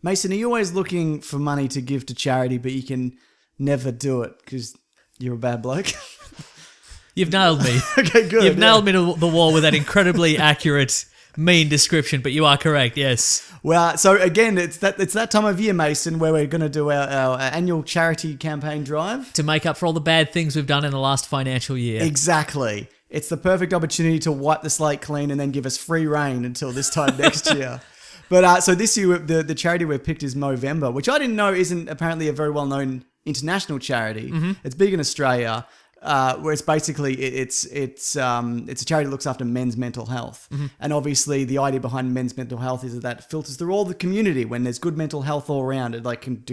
Mason, are you always looking for money to give to charity, but you can never do it because you're a bad bloke? You've nailed me. Okay, good. You've nailed me to the wall with that incredibly accurate, mean description, but you are correct, yes. Well, so again, it's that time of year, Mason, where we're going to do our annual charity campaign drive. To make up for all the bad things we've done in the last financial year. Exactly. It's the perfect opportunity to wipe the slate clean and then give us free reign until this time next year. But so this year, the charity we've picked is Movember, which I didn't know isn't apparently a very well-known international charity. Mm-hmm. It's big in Australia, where it's basically it's a charity that looks after men's mental health. Mm-hmm. And obviously, the idea behind men's mental health is that it filters through all the community. When there's good mental health all around, it like can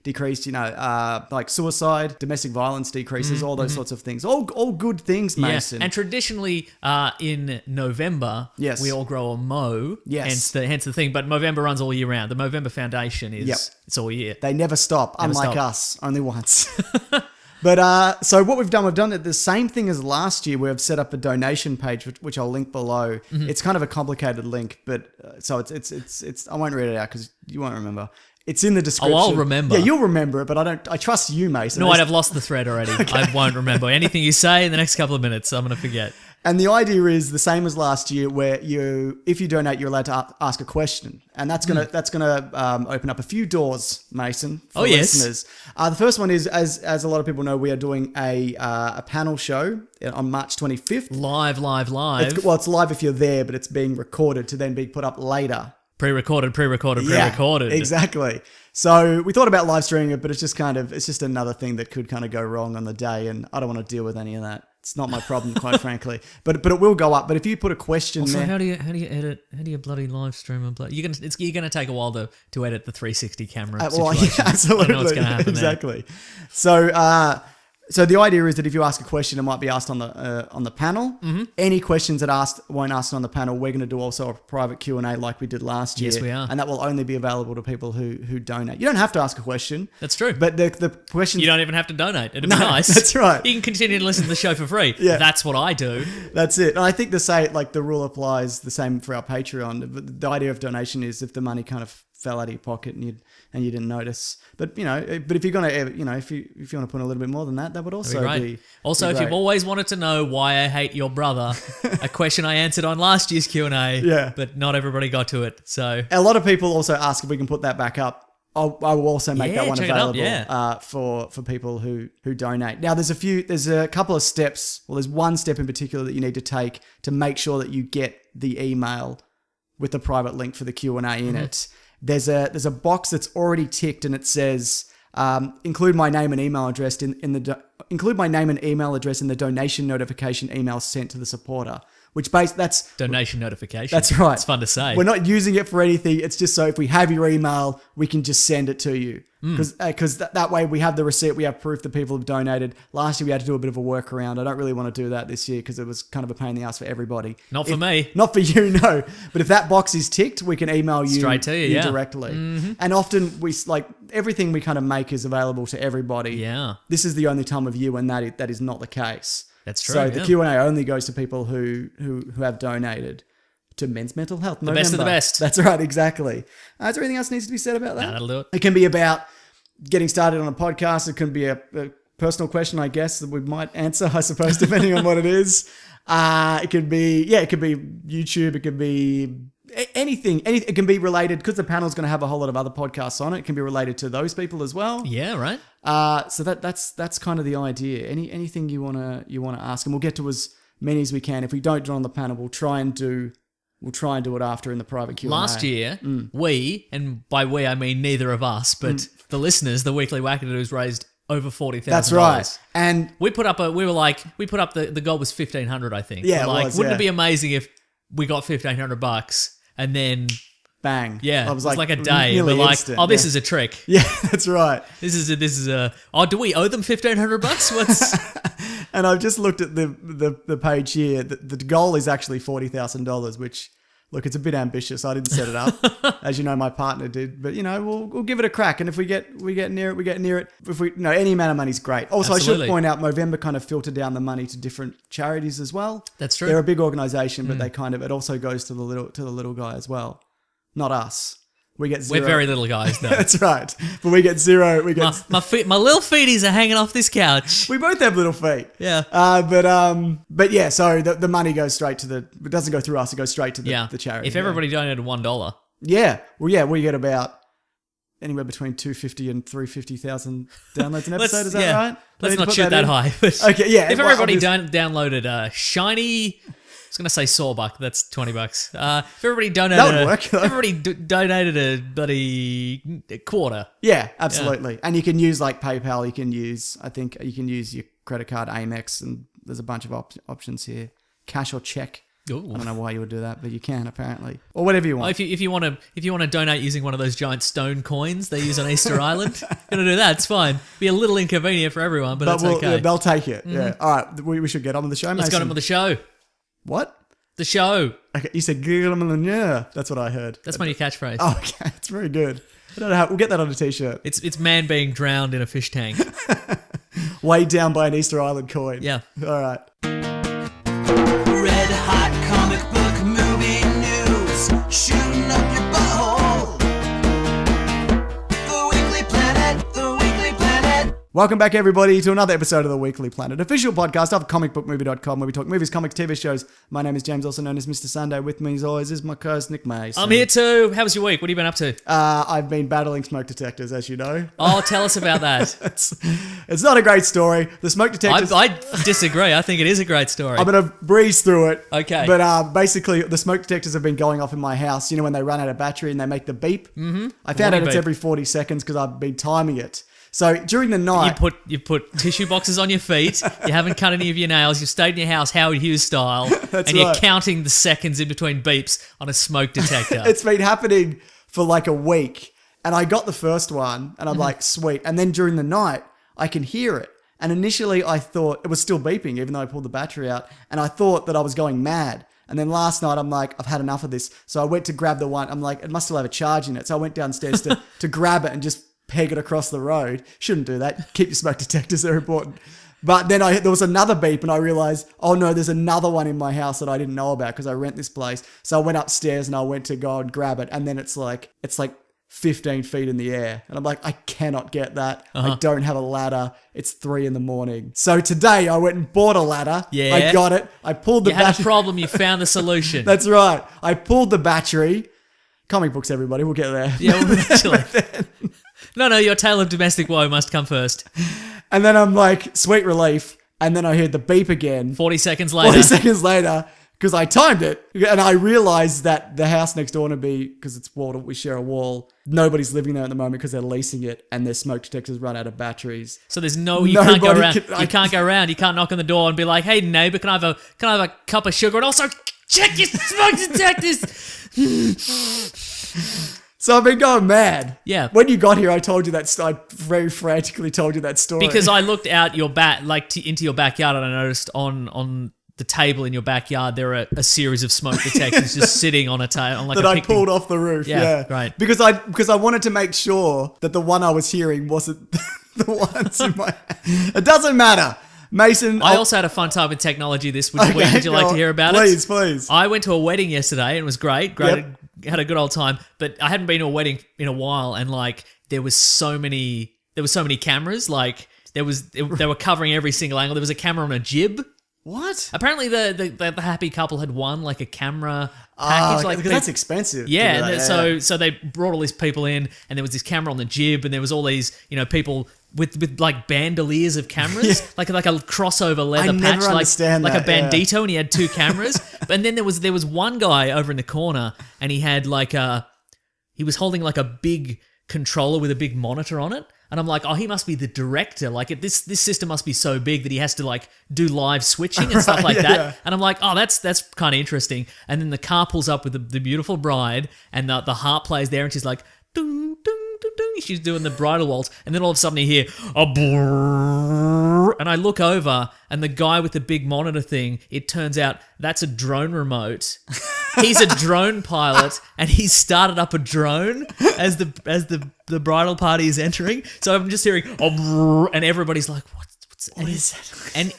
decrease, like suicide, domestic violence decreases, all those sorts of things. All good things, Mason. Yeah. And traditionally, in November, yes, we all grow a mo. Yes. Hence the thing. But Movember runs all year round. The Movember Foundation is it's all year. They never stop, unlike us, only once. But so what we've done the same thing as last year. We've set up a donation page, which I'll link below. Mm-hmm. It's kind of a complicated link, but so it's I won't read it out because you won't remember. It's in the description. Oh, I'll remember. Yeah, you'll remember it, but I trust you, Mason. No, I'd have lost the thread already. Okay. I won't remember anything you say in the next couple of minutes. I'm going to forget. And the idea is the same as last year, where if you donate, you're allowed to ask a question, and that's gonna open up a few doors, Mason, for listeners. The first one is, as a lot of people know, we are doing a panel show on March 25th. Live. It's live if you're there, but it's being recorded to then be put up later. Pre-recorded. Yeah, exactly. So we thought about live streaming it, but it's just another thing that could kind of go wrong on the day, and I don't want to deal with any of that. It's not my problem, quite frankly. But it will go up. But if you put a question also, there, how do you edit? How do you bloody live stream and you're gonna take a while to edit the 360 camera situation. Well, yeah, absolutely. I know what's gonna happen exactly. There. So the idea is that if you ask a question, it might be asked on the panel. Mm-hmm. Any questions that won't ask on the panel, we're going to do also a private Q&A like we did last year. Yes, we are. And that will only be available to people who donate. You don't have to ask a question. That's true. But the questions... You don't even have to donate. It'd be nice. That's right. You can continue to listen to the show for free. Yeah. That's what I do. That's it. And I think the rule applies the same for our Patreon. The idea of donation is if the money kind of fell out of your pocket and you didn't notice. But if you're gonna, if you want to put in a little bit more than that, that would also be also, if you've always wanted to know why I hate your brother, a question I answered on last year's Q&A, yeah, but not everybody got to it. So a lot of people also ask if we can put that back up. I will also make that one available for people who donate. Now there's a couple of steps. Well, there's one step in particular that you need to take to make sure that you get the email with the private link for the Q&A in it. There's a box that's already ticked, and it says include my name and email address in the donation notification email sent to the supporter. That's donation notification. That's right. It's fun to say. We're not using it for anything. It's just so if we have your email, we can just send it to you. Because that way we have the receipt, we have proof that people have donated. Last year we had to do a bit of a workaround. I don't really want to do that this year because it was kind of a pain in the ass for everybody. Not for me. Not for you, no. But if that box is ticked, we can email you straight to you directly. Mm-hmm. And often everything we kind of make is available to everybody. Yeah. This is the only time of year when that is not the case. That's true. So the Q&A only goes to people who have donated to men's mental health. The best of the best. That's right, exactly. Is there anything else that needs to be said about that? No, that'll do it. It can be about getting started on a podcast. It can be a personal question, I guess, that we might answer, I suppose, depending on what it is. It could be YouTube. It could be anything. It can be related because the panel's going to have a whole lot of other podcasts on it. It can be related to those people as well. Yeah, right. So that's kind of the idea. Anything you wanna ask, and we'll get to as many as we can. If we don't do it on the panel, we'll try and do it after in the private Q&A. Last year, we, and by we I mean neither of us, but the listeners, the Weekly Wackadoos raised over $40,000. That's right. And we put up the goal was $1,500, I think. Yeah, wouldn't it be amazing if we got $1,500 and then bang? Yeah, it was like a day. We're like, instant, this is a trick. Yeah, that's right. This is a. Oh, do we owe them $1,500? What's? And I've just looked at the page here. The goal is actually $40,000, which, look, it's a bit ambitious. I didn't set it up, as you know, my partner did. But we'll give it a crack, and if we get near it, we get near it. If we any amount of money is great. Also, Absolutely. I should point out, Movember kind of filtered down the money to different charities as well. That's true. They're a big organisation, but it also goes to the little guy as well, not us. We get 0. We're very little guys, though. That's right. But we get 0. We get my little feeties are hanging off this couch. we both have little feet. Yeah. But yeah, so the money goes straight to it doesn't go through us, it goes straight to the charity. If everybody donated $1. Yeah. Well, yeah, we get about anywhere between 250 and 350,000 downloads an episode. Is that right? Let's not shoot that high. Okay, yeah. If everybody downloaded shiny, I was gonna say Sawbuck. That's $20. If everybody donated, that would work. Everybody donated a bloody quarter. Yeah, absolutely. And you can use like PayPal. You can use your credit card, Amex, and there's a bunch of options here. Cash or check. Ooh. I don't know why you would do that, but you can apparently, or whatever you want. If you want to donate using one of those giant stone coins they use on Easter Island, you're gonna do that. It's fine. Be a little inconvenient for everyone, but that's okay. Yeah, they'll take it. Mm-hmm. Yeah. All right, we should get on with the show. Let's get on with the show. What? The show. Okay, you said yeah. That's what I heard. That's my new catchphrase. Oh, okay, it's very good. I don't know how we'll get that on a t-shirt. It's man being drowned in a fish tank, weighed down by an Easter Island coin. Yeah. All right. Red hot comic book movie news, shooting up your butthole. The Weekly Planet, the Weekly Planet. Welcome back, everybody, to another episode of the Weekly Planet, official podcast of comicbookmovie.com, where we talk movies, comics, TV shows. My name is James, also known as Mr. Sunday. With me, as always, is my co-host Nick Mason. I'm here too. How was your week? What have you been up to? I've been battling smoke detectors, as you know. Oh, tell us about that. It's not a great story. The smoke detectors... I disagree. I think it is a great story. I'm going to breeze through it. Okay. But basically, the smoke detectors have been going off in my house. You know, when they run out of battery and they make the beep? Mm-hmm. I found out it's every 40 seconds because I've been timing it. So during the night... You put tissue boxes on your feet, you haven't cut any of your nails, you've stayed in your house Howard Hughes style, and you're counting the seconds in between beeps on a smoke detector. It's been happening for like a week, and I got the first one, and I'm like, sweet. And then during the night, I can hear it. And initially I thought it was still beeping, even though I pulled the battery out, and I thought that I was going mad. And then last night, I'm like, I've had enough of this. So I went to grab the one. I'm like, it must still have a charge in it. So I went downstairs to grab it and just peg it across the road. Shouldn't do that. Keep your smoke detectors, they're important. But then there was another beep and I realized, oh no, there's another one in my house that I didn't know about because I rent this place. So I went upstairs and I went to go and grab it. And then it's like 15 feet in the air. And I'm like, I cannot get that. I don't have a ladder. It's 3 a.m. So today I went and bought a ladder. Yeah. I got it. I pulled the battery. You had a problem, you found the solution. That's right. I pulled the battery. Comic books, everybody. We'll get there. Yeah, we'll eventually. No, your tale of domestic woe must come first. And then I'm like, sweet relief. And then I heard the beep again. 40 seconds later. 40 seconds later, because I timed it. And I realized that the house next door to me, because it's walled, we share a wall, nobody's living there at the moment because they're leasing it and their smoke detectors run out of batteries. So there's you can't go around. You can't go around. You can't knock on the door and be like, hey, neighbor, can I have a cup of sugar? And also, check your smoke detectors. So I've been going mad. Yeah. When you got here, I told you that. I very frantically told you that story because I looked out your into your backyard, and I noticed on the table in your backyard there are a series of smoke detectors just sitting on a table on like that a I picnic. pulled off the roof. Yeah, right. Because I wanted to make sure that the one I was hearing wasn't the ones in my. It doesn't matter. Mason, I also had a fun time with technology this week. Would you like to hear about it? Please. I went to a wedding yesterday and it was great. Yep. Had a good old time, but I hadn't been to a wedding in a while, and like there was so many cameras. Like they were covering every single angle. There was a camera on a jib. What? Apparently the happy couple had won like a camera package. That's expensive. Yeah, so they brought all these people in, and there was this camera on the jib, and there was all these people with like bandoliers of cameras, like a crossover leather patch, like a bandito, and he had 2 cameras. And then there was one guy over in the corner, and he had he was holding like a big controller with a big monitor on it. And I'm like, oh, he must be the director. Like this system must be so big that he has to like do live switching and stuff like that. Yeah. And I'm like, oh, that's kind of interesting. And then the car pulls up with the beautiful bride, and the harp plays there, and she's like, ding, ding, ding, ding. She's doing the bridal waltz, and then all of a sudden you hear a brrrr, and I look over, and the guy with the big monitor thing, it turns out that's a drone remote. He's a drone pilot, and he's started up a drone as the bridal party is entering. So I'm just hearing, and everybody's like, what is that? And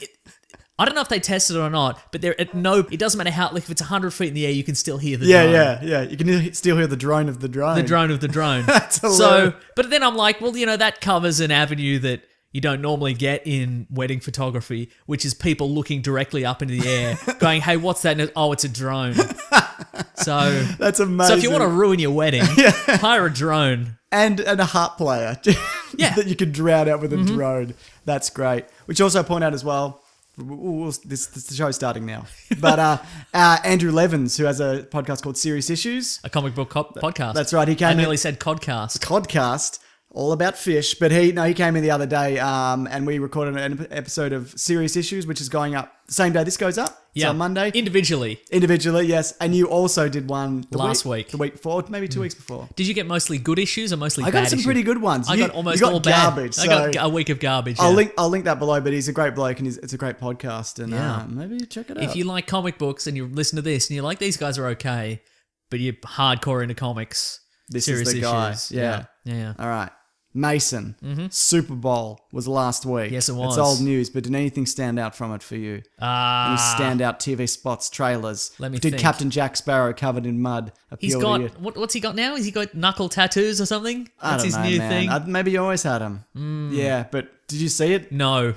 I don't know if they tested it or not, but it doesn't matter how, like if it's 100 feet in the air, you can still hear the drone. Yeah. You can still hear the drone of the drone. The drone of the drone. That's hilarious. But then I'm like, well, that covers an avenue that you don't normally get in wedding photography, which is people looking directly up into the air, going, "Hey, what's that?" And, oh, it's a drone. So that's amazing. So if you want to ruin your wedding, hire a drone and a harp player that you can drown out with a drone. That's great. Which also point out as well. The show's starting now, but Andrew Levins, who has a podcast called Serious Issues, a comic book podcast. That's right. He came. I nearly said codcast. Codcast, all about fish. But he came in the other day, and we recorded an episode of Serious Issues, which is going up the same day this goes up. So on Monday. Individually, yes. And you also did one last week. The week before, maybe 2 weeks before. Did you get mostly good issues or mostly bad issues? I got some pretty good ones. I got almost all bad. Garbage. I got a week of garbage. I'll link that below, but he's a great bloke and it's a great podcast. And maybe check it out. If you like comic books and you listen to this and you're like, these guys are okay, but you're hardcore into comics, this Serious is the guy. Issues. Yeah. All right. Mason, Super Bowl was last week. Yes, it was. It's old news, but did anything stand out from it for you? Any standout TV spots, trailers? Let me Did think. Captain Jack Sparrow covered in mud He's appeal got to you? what's he got now? Has he got knuckle tattoos or something? That's his new thing. Maybe you always had him. Yeah, but did you see it? No.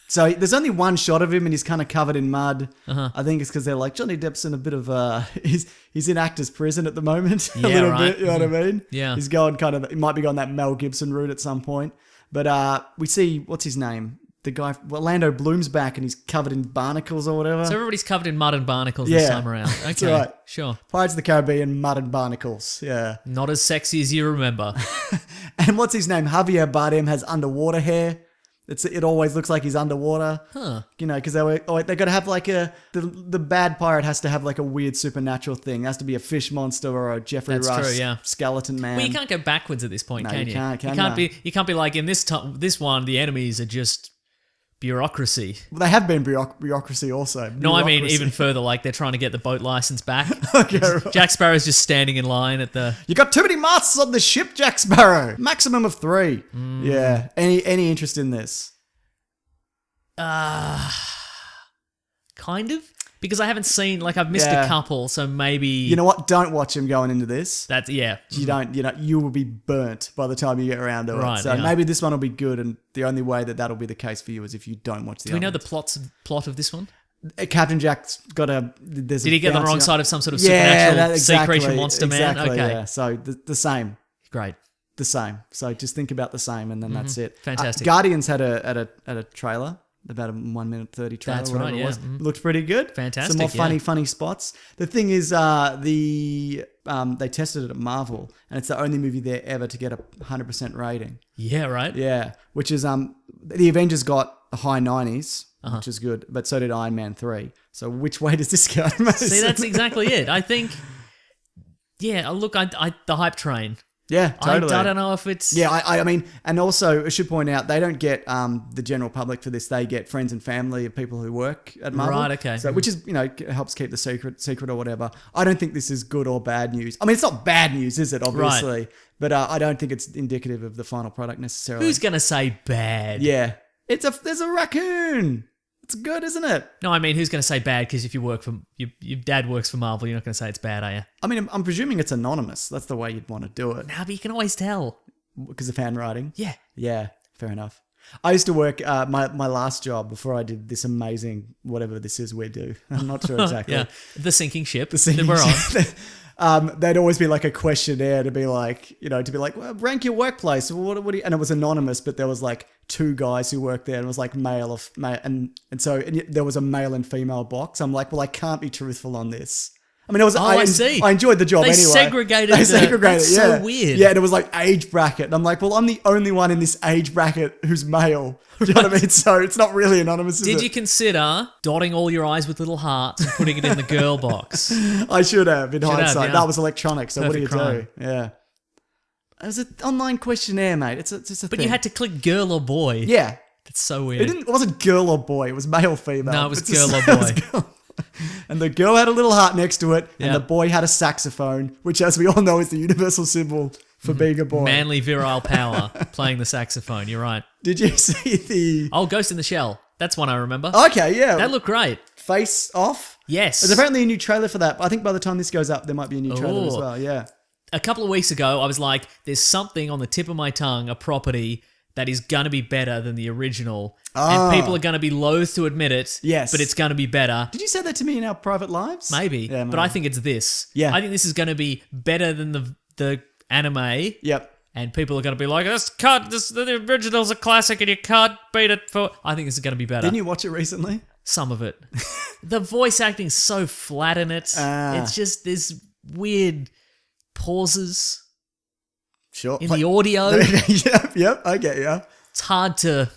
So there's only one shot of him and he's kind of covered in mud. I think it's because they're like, Johnny Depp's in a bit of he's in actor's prison at the moment. a little bit, you know what I mean? Yeah. He's going he might be going that Mel Gibson route at some point. But we see, what's his name? The guy, Orlando Bloom's back and he's covered in barnacles or whatever. So everybody's covered in mud and barnacles this time around. Okay, that's right. Sure. Pirates of the Caribbean, mud and barnacles. Yeah. Not as sexy as you remember. And what's his name? Javier Bardem has underwater hair. It always looks like he's underwater. Huh. You know, because they got to have like the bad pirate has to have like a weird supernatural thing. It has to be a fish monster or a Jeffrey That's Rush true, yeah. skeleton man. Well, you can't go backwards at this point, No, can you you? can't, you can can't you? be. You can't be like in this one. The enemies are just bureaucracy. Well, they have been bureaucracy also. No, I mean Bureaucracy. even further. Like they're trying to get the boat license back. Okay, right. Jack Sparrow's just standing in line at the. You got too many masts on the ship, Jack Sparrow. Maximum of 3. Mm. Yeah. Any interest in this? Kind of, because I haven't seen, like, I've missed a couple, so maybe You know what? Don't watch him going into this. that's You will be burnt by the time you get around to Right, it. So yeah. maybe this one will be good, and the only way that'll be the case for you is if you don't watch the. Do we know other the plot of this one? Captain Jack's got a. Did he get on the wrong side of some sort of supernatural sea creature monster man? Okay, Yeah. So the same. great. The same. So just think about the same, and then that's it. Fantastic. Guardians had a trailer. About a 1 minute 30 trailer. That's whatever right, it yeah. was. Looked pretty good. Fantastic, Some more funny spots. The thing is, they tested it at Marvel, and it's the only movie there ever to get a 100% rating. Yeah, right. Yeah, which is the Avengers got a high 90s, Uh-huh. which is good, but so did Iron Man 3. So which way does this go? See, that's exactly it. I think. Yeah, look, I the hype train. Yeah, totally. I don't know if it's. Yeah, I mean, and also I should point out they don't get the general public for this. They get friends and family of people who work at Marvel. Right, okay. So, which is helps keep the secret or whatever. I don't think this is good or bad news. I mean, it's not bad news, is it? Obviously, Right. But I don't think it's indicative of the final product necessarily. Who's gonna say bad? Yeah, there's a raccoon. It's good, isn't it? No, I mean, who's gonna say bad? Because if you work for your dad works for Marvel, you're not gonna say it's bad, are you? I mean, I'm presuming it's anonymous. That's the way you'd want to do it Nah, but you can always tell. because of handwriting. Yeah. Yeah, fair enough. I used to work my last job before I did this amazing whatever this is we do. I'm not sure exactly. Yeah, the sinking ship. The sinking that we're on. ship. There'd always be like a questionnaire to be like, well, rank your workplace. What do you, and it was anonymous, but there was like 2 guys who worked there and it was like male and so there was a male and female box. I'm like, well, I can't be truthful on this. I mean, I see. I enjoyed the job They anyway. segregated. They segregated. That's yeah. so weird. Yeah, and it was like age bracket. And I'm like, well, I'm the only one in this age bracket who's male. Do you know what I mean? So it's not really anonymous. Did you consider dotting all your I's with little hearts and putting it in the girl box? I should have in hindsight. yeah. That was electronic. So Perfect what do crime. you do? Yeah. It was an online questionnaire, mate. It's just a But thing. you had to click girl or boy. Yeah. That's so weird. It wasn't girl or boy. It was male, female. No, it was It's girl just- or it was boy. girl. And the girl had a little heart next to it, Yeah. and the boy had a saxophone, which, as we all know, is the universal symbol for being a boy. Manly virile power playing the saxophone. You're right. Did you see the? Oh, Ghost in the Shell. That's one I remember. Okay, yeah. That looked great. Face Off. Yes. There's apparently a new trailer for that. I think by the time this goes up, there might be a new trailer as Ooh. well. Yeah. A couple of weeks ago, I was like, there's something on the tip of my tongue, a property that is going to be better than the original. And people are going to be loath to admit it. Yes. But it's going to be better. Did you say that to me in our private lives? Maybe. Yeah, But I think it's this. Yeah. I think this is going to be better than the anime. Yep. And people are going to be like, the original's a classic and you can't beat it for... I think this is going to be better. Didn't you watch it recently? Some of it. The voice acting's so flat in it. It's just there's weird pauses Sure. in the audio. Yep. I get you. It's hard to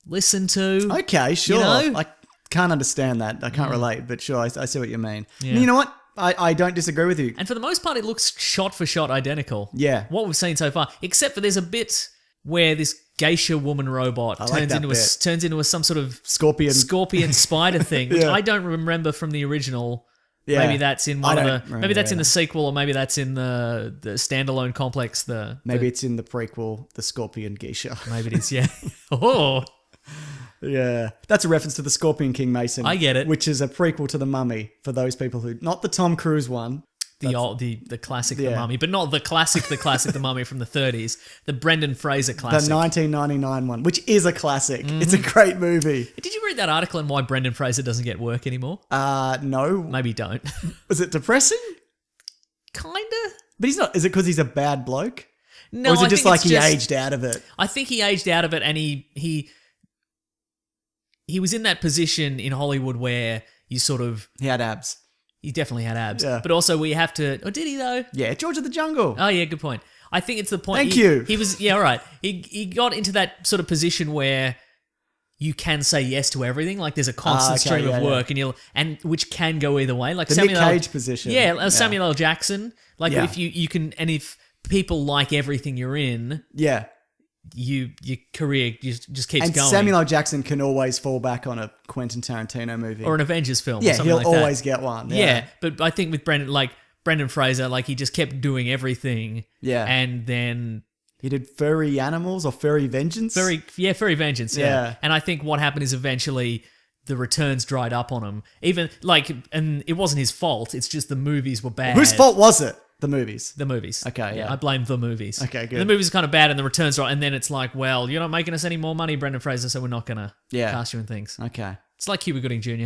listen to. Okay, sure. You know? I can't understand that. I can't relate, but sure, I see what you mean. Yeah. And you know what? I don't disagree with you. And for the most part, it looks shot for shot identical. Yeah. What we've seen so far, except for there's a bit where this geisha woman robot like that bit. turns into some sort of Scorpion spider thing, which Yeah. I don't remember from the original. Yeah. Maybe that's in I one don't of the. Maybe remember that's in the either. sequel, or maybe that's in the standalone complex. Maybe it's in the prequel, The Scorpion Geisha. Maybe it is. Yeah. Oh. Yeah. That's a reference to the Scorpion King, Mason. I get it. Which is a prequel to The Mummy, for those people who... Not the Tom Cruise one. The classic The Yeah. Mummy, but not the classic The Mummy from the 30s. The Brendan Fraser The classic. 1999 one, which is a classic. It's a great movie. Did you read that article on why Brendan Fraser doesn't get work anymore? No. Maybe don't. Was it depressing? Kinda. But he's not... Is it because he's a bad bloke? No, Or is it I just think like it's he aged out of it? I think he aged out of it, and he was in that position in Hollywood where you sort of He had abs. he definitely had abs, Yeah. but also we have to. Oh, did he though? Yeah, George of the Jungle. Oh yeah, good point. I think it's the point. Thank you. He was all right. He got into that sort of position where you can say yes to everything. Like there's a constant okay, stream yeah, of work, and which can go either way. Like The Samuel Nick L. Cage position. Yeah, Samuel L. Jackson. Like Yeah. if you can, and if people like everything you're in, Yeah. your career just keeps And going. Samuel L. Jackson can always fall back on a Quentin Tarantino movie. or an Avengers film. yeah, or something he'll like that. always get one. Yeah. But I think with Brendan Fraser, like he just kept doing everything. Yeah. And then He did Furry Animals or Furry Vengeance. Furry Vengeance. Yeah. Yeah. And I think what happened is eventually the returns dried up on him. Even and it wasn't his fault. It's just the movies were bad. Whose fault was it? The movies. The movies. Okay, yeah. I blame the movies. Okay, good. And the movies are kind of bad and the returns are, and then it's like, well, you're not making us any more money, Brendan Fraser, so we're not going to Yeah. cast you in things. Okay. It's like Cuba Gooding Jr.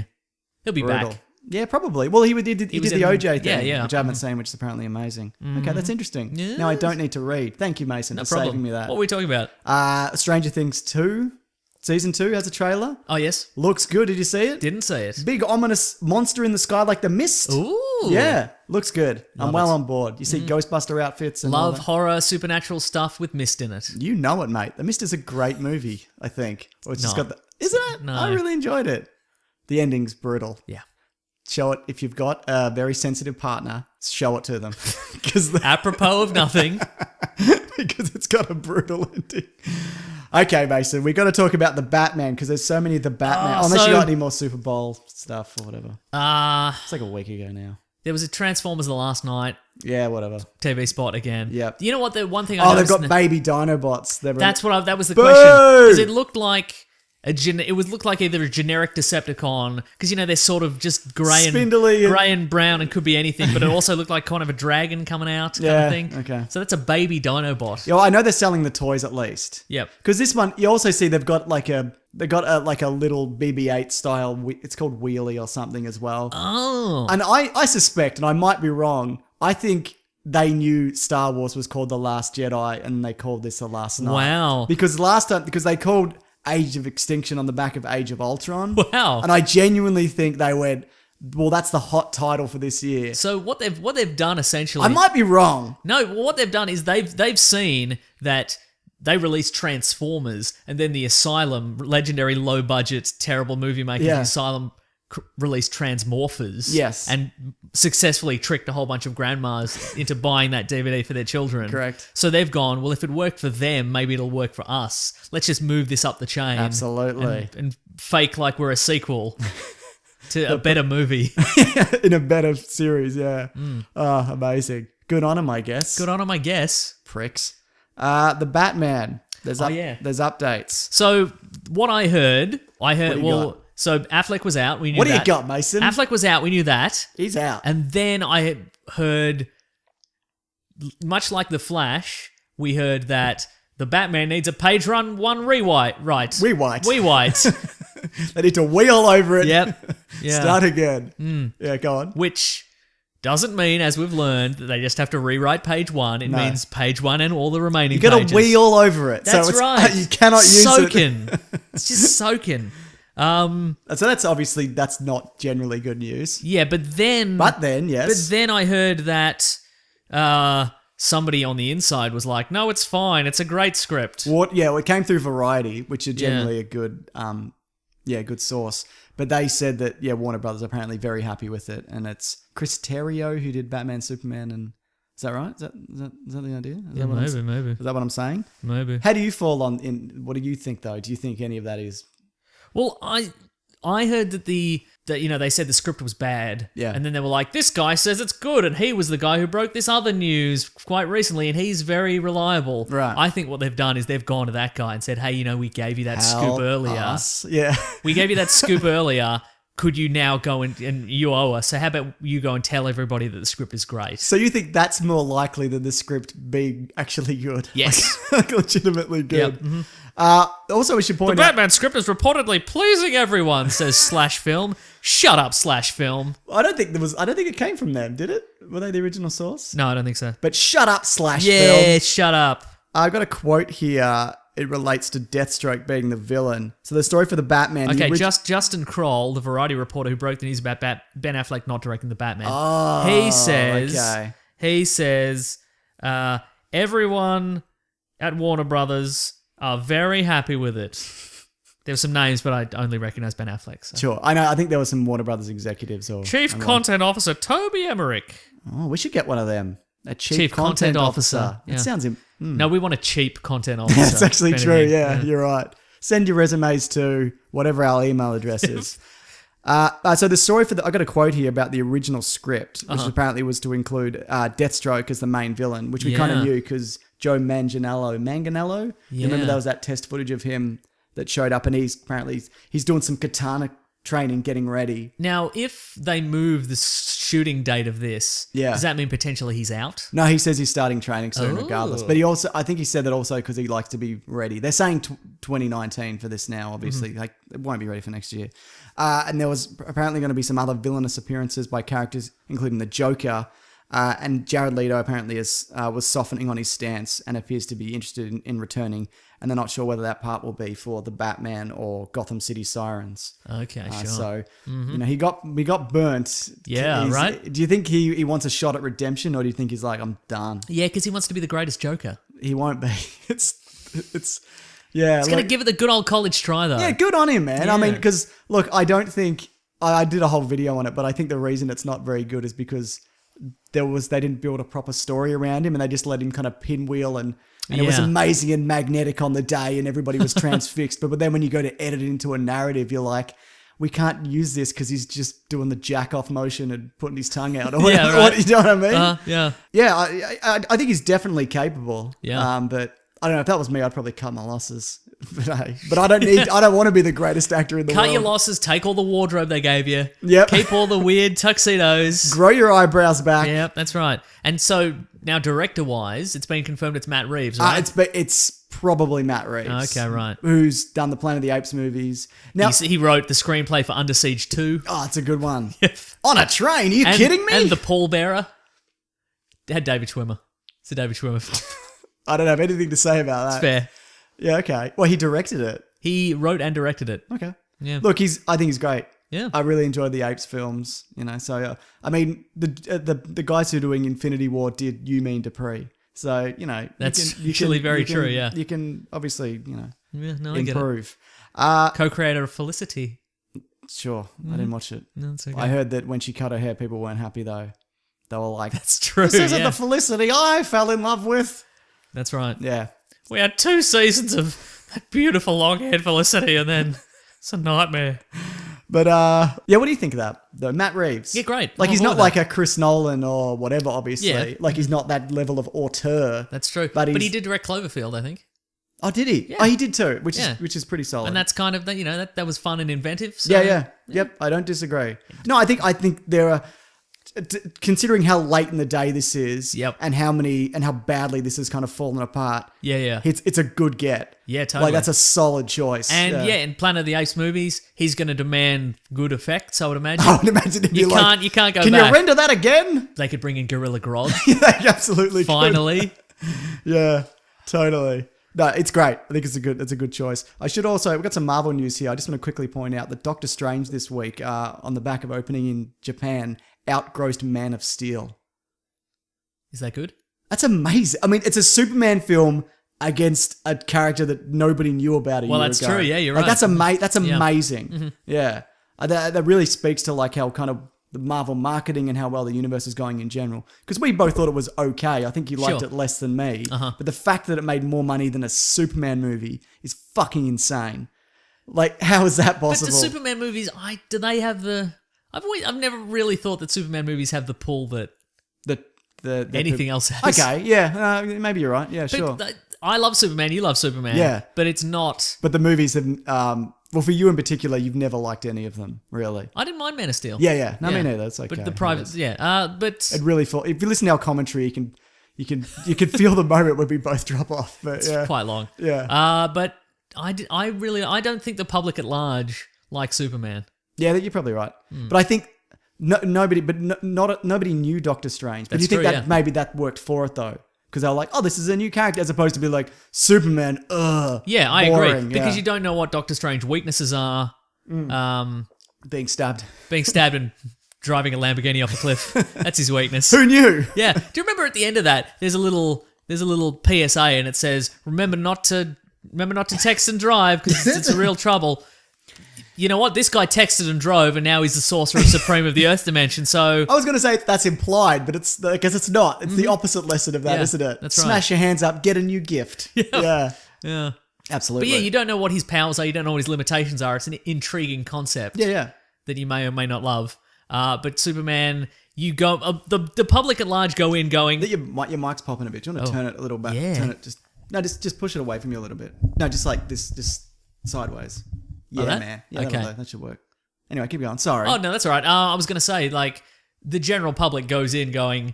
He'll be Brutal. back. Yeah, probably. Well, he did was the in- OJ thing, yeah, yeah. which I haven't seen, which is apparently amazing. Okay, that's interesting. Yes. Now I don't need to read. Thank you, Mason, No for problem. saving me that. What were we talking about? Stranger Things 2, Season 2 has a trailer. Oh, yes. Looks good. Did you see it? Didn't say it. Big ominous monster in the sky like the mist. Ooh. Yeah, looks good. I'm well it. on board. You see Ghostbuster outfits and all Love that. horror, supernatural stuff with mist in it. You know it, mate. The Mist is a great movie, I think. Or it's just No. got the... Isn't it? No. I really enjoyed it. The ending's brutal. Yeah. Show it if you've got a very sensitive partner. Show it to them because Apropos of nothing. because it's got a brutal ending. Okay, Mason, we got to talk about the Batman because there's so many of the Batman. Unless you got any more Super Bowl stuff or whatever. It's like a week ago now. There was a Transformers the last night Yeah, whatever. TV spot again. Yep. You know what? The one thing I Oh, they've noticed got baby Dinobots. that was the Boo! question because it looked like look like either a generic Decepticon because they're sort of just Spindly and- grey and brown and could be anything, but it also looked like kind of a dragon coming out kind Yeah, of thing. okay. So that's a baby Dinobot. Yeah, well, I know they're selling the toys at least. Yep. Because this one, you also see they've got like a little BB-8 style. It's called Wheelie or something as well. Oh. And I suspect, and I might be wrong, I think they knew Star Wars was called The Last Jedi, and they called this The Last Night. Wow. Because they called Age of Extinction on the back of Age of Ultron. Wow. And I genuinely think they went, well, that's the hot title for this year. So what they've done essentially. I might be wrong. No, what they've done is they've seen that they released Transformers, and then the Asylum, legendary low budget, terrible movie makers, Yeah. the Asylum released Transmorphers. Yes. And successfully tricked a whole bunch of grandmas into buying that DVD for their children. Correct. So they've gone, well, if it worked for them, maybe it'll work for us. Let's just move this up the chain. Absolutely. And fake like we're a sequel to a better movie. In a better series, yeah. Oh, amazing. Good on them, I guess. Good on them, I guess. Pricks. The Batman. There's yeah. There's updates. So what I heard I heard. What do you Well, got? so Affleck was out. We knew What do that. you got, Mason? Affleck was out. We knew that. He's out. And then I heard, much like The Flash, we heard that the Batman needs a page one rewrite. Right. Rewrite. They need to wheel over it. Yep. Yeah. Start again. Yeah, go on. Which doesn't mean, as we've learned, that they just have to rewrite page one. It means page one and all the remaining You got pages. to wheel over it. That's so it's, right. You cannot use soaking. it. It's just soaking. So that's obviously, that's not generally good news. Yeah, but then... Yes. But then I heard that somebody on the inside was like, no, it's fine. It's a great script. It came through Variety, which are generally a good, good source. But they said that, Warner Brothers are apparently very happy with it. And it's Chris Terrio who did Batman, Superman, and... Is that right? Is that the idea? Maybe. Is that what I'm saying? Maybe. How do you fall on... What do you think, though? Do you think any of that is... Well, I heard that they said the script was bad. Yeah. And then they were like, this guy says it's good, and he was the guy who broke this other news quite recently, and he's very reliable. Right. I think what they've done is they've gone to that guy and said, hey, we gave you that scoop earlier. Us. Yeah. We gave you that scoop earlier. Could you now go and you owe us? So how about you go and tell everybody that the script is great? So you think that's more likely than the script being actually good? Yes. Like legitimately good. Yep. Mm-hmm. Also, we should The point out... Batman script is reportedly pleasing everyone, says Slash Film. Shut up, Slash Film. I don't think it came from them, did it? Were they the original source? No, I don't think so. But shut up, Slash Yeah, Film. shut up. I've got a quote here. It relates to Deathstroke being the villain. So the story for the Batman... Okay, Justin Kroll, the Variety reporter who broke the news about Ben Affleck not directing the Batman. Oh, He says, everyone at Warner Brothers are very happy with it. There were some names, but I only recognize Ben Affleck. So. Sure. I know. I think there were some Warner Brothers executives. Chief Content Officer Toby Emmerich. Oh, we should get one of them. A Chief Content Officer. That Yeah. sounds... No, we want a cheap content officer. That's actually if true. anything. Yeah, you're right. Send your resumes to whatever our email address is. So the story I got a quote here about the original script, which apparently was to include Deathstroke as the main villain, which we kind of knew because Joe Manganiello. You remember there was that test footage of him that showed up, and he's doing some katana training, getting ready. Now, if they move the shooting date of this, does that mean potentially he's out? No, he says he's starting training soon regardless. But I think he said that also because he likes to be ready. They're saying 2019 for this now, obviously. Like, it won't be ready for next year. And there was apparently going to be some other villainous appearances by characters, including the Joker. And Jared Leto apparently was softening on his stance and appears to be interested in returning. And they're not sure whether that part will be for the Batman or Gotham City Sirens. Okay, sure. So, he got burnt. Yeah, right? Do you think he wants a shot at redemption, or do you think he's like, I'm done? Yeah, because he wants to be the greatest Joker. He won't be. It's He's going to give it the good old college try, though. Yeah, good on him, man. Yeah. I mean, because, look, I don't think... I did a whole video on it, but I think the reason it's not very good is because they didn't build a proper story around him, and they just let him kind of pinwheel, and it was amazing and magnetic on the day, and everybody was transfixed. But then when you go to edit it into a narrative, you're like, we can't use this because he's just doing the jack-off motion and putting his tongue out. Or whatever. Right. You know what I mean? Yeah. Yeah, I think he's definitely capable. Yeah. But I don't know, if that was me, I'd probably cut my losses. But I don't want to be the greatest actor in the world. Cut your losses, take all the wardrobe they gave you. Yep. Keep all the weird tuxedos. Grow your eyebrows back. Yep, that's right. And so now director-wise, it's been confirmed it's Matt Reeves, right? It's probably Matt Reeves. Okay, right. Who's done the Planet of the Apes movies. Now, He wrote the screenplay for Under Siege 2. oh, it's a good one. On a train? Are you kidding me? And The Pallbearer. It had David Schwimmer. It's a David Schwimmer film. I don't have anything to say about that. It's fair. Yeah, okay. Well, he directed it. He wrote and directed it. Okay. Yeah. Look, I think he's great. Yeah. I really enjoyed the Apes films, So, I mean, the guys who are doing Infinity War did You Mean Dupree. So, That's actually very true, yeah. You can obviously, Yeah, no, I get it. improve. Co-creator of Felicity. Sure. I didn't watch it. No, that's okay. I heard that when she cut her hair, people weren't happy though. They were like, That's true. this isn't yeah. the Felicity I fell in love with. That's right. Yeah. We had 2 seasons of that beautiful long-haired Felicity, and then it's a nightmare. But yeah, what do you think of that? Though Matt Reeves. Yeah, great. Like I'm he's on not board like with a Chris Nolan or whatever, obviously. Yeah. Like he's not that level of auteur. That's true. But But he he's- did direct Cloverfield, I think. Oh, did he? Yeah. Oh, he did too, which Yeah. is pretty solid. And that's kind of that was fun and inventive. So, Yep. I don't disagree. No, I think there are. Considering how late in the day this is, Yep. and how badly this has kind of fallen apart, Yeah. it's a good get. Yeah, totally. Like that's a solid choice. And in Planet of the Apes movies, he's going to demand good effects. I would imagine. I would imagine it'd be like, you can't go can back. you render that again? They could bring in Gorilla Grodd. They absolutely could. Finally. Yeah, totally. No, it's great. I think it's a good choice. I should also, we've got some Marvel news here. I just want to quickly point out that Doctor Strange this week, on the back of opening in Japan, outgrossed Man of Steel. Is that good? That's amazing. I mean, it's a Superman film against a character that nobody knew about a year ago. Well, that's true. Yeah, you're like, right. That's amazing. Mm-hmm. Yeah. That really speaks to like how kind of the Marvel marketing and how well the universe is going in general. Because we both thought it was okay. I think you liked it less than me. But the fact that it made more money than a Superman movie is fucking insane. Like, how is that possible? But the Superman movies, do they have the... I've never really thought that Superman movies have the pull that anything else has. Okay, yeah, maybe you're right. Yeah, sure. I love Superman. You love Superman. Yeah, but it's not. But the movies have, well, for you in particular, you've never liked any of them, really. I didn't mind Man of Steel. Yeah. No, me neither. That's okay. But the private, but it really felt. If you listen to our commentary, you can feel the moment where we both drop off. But it's quite long. Yeah. But I don't think the public at large like Superman. Yeah, you're probably right. But I think nobody knew Doctor Strange. But That's you think true, that maybe that worked for it though? Because they were like, oh, this is a new character, as opposed to be like, Superman, Yeah, I boring, agree. Because you don't know what Doctor Strange's weaknesses are. being stabbed. And driving a Lamborghini off a cliff. That's his weakness. Who knew? Yeah. Do you remember at the end of that, there's a little PSA and it says, remember not to text and drive because it's a real trouble. You know what? This guy texted and drove, and now he's the Sorcerer Supreme of the Earth Dimension. So I was going to say that's implied, but it's because it's not. It's the opposite lesson of that, Yeah, isn't it? that's right. Smash your hands up, get a new gift. Yeah, yeah. absolutely. But yeah, you don't know what his powers are. You don't know what his limitations are. It's an intriguing concept. Yeah. That you may or may not love. But Superman, you go. The public at large go in going. Your mic's popping a bit. Do you want to turn it a little back? Yeah. Turn it just push it away from you a little bit. No, just like this, just sideways. Yeah, that? man. Yeah, Okay. that should work. Anyway, keep going. Sorry. Oh no, that's all right. I was going to say, like, the general public goes in going,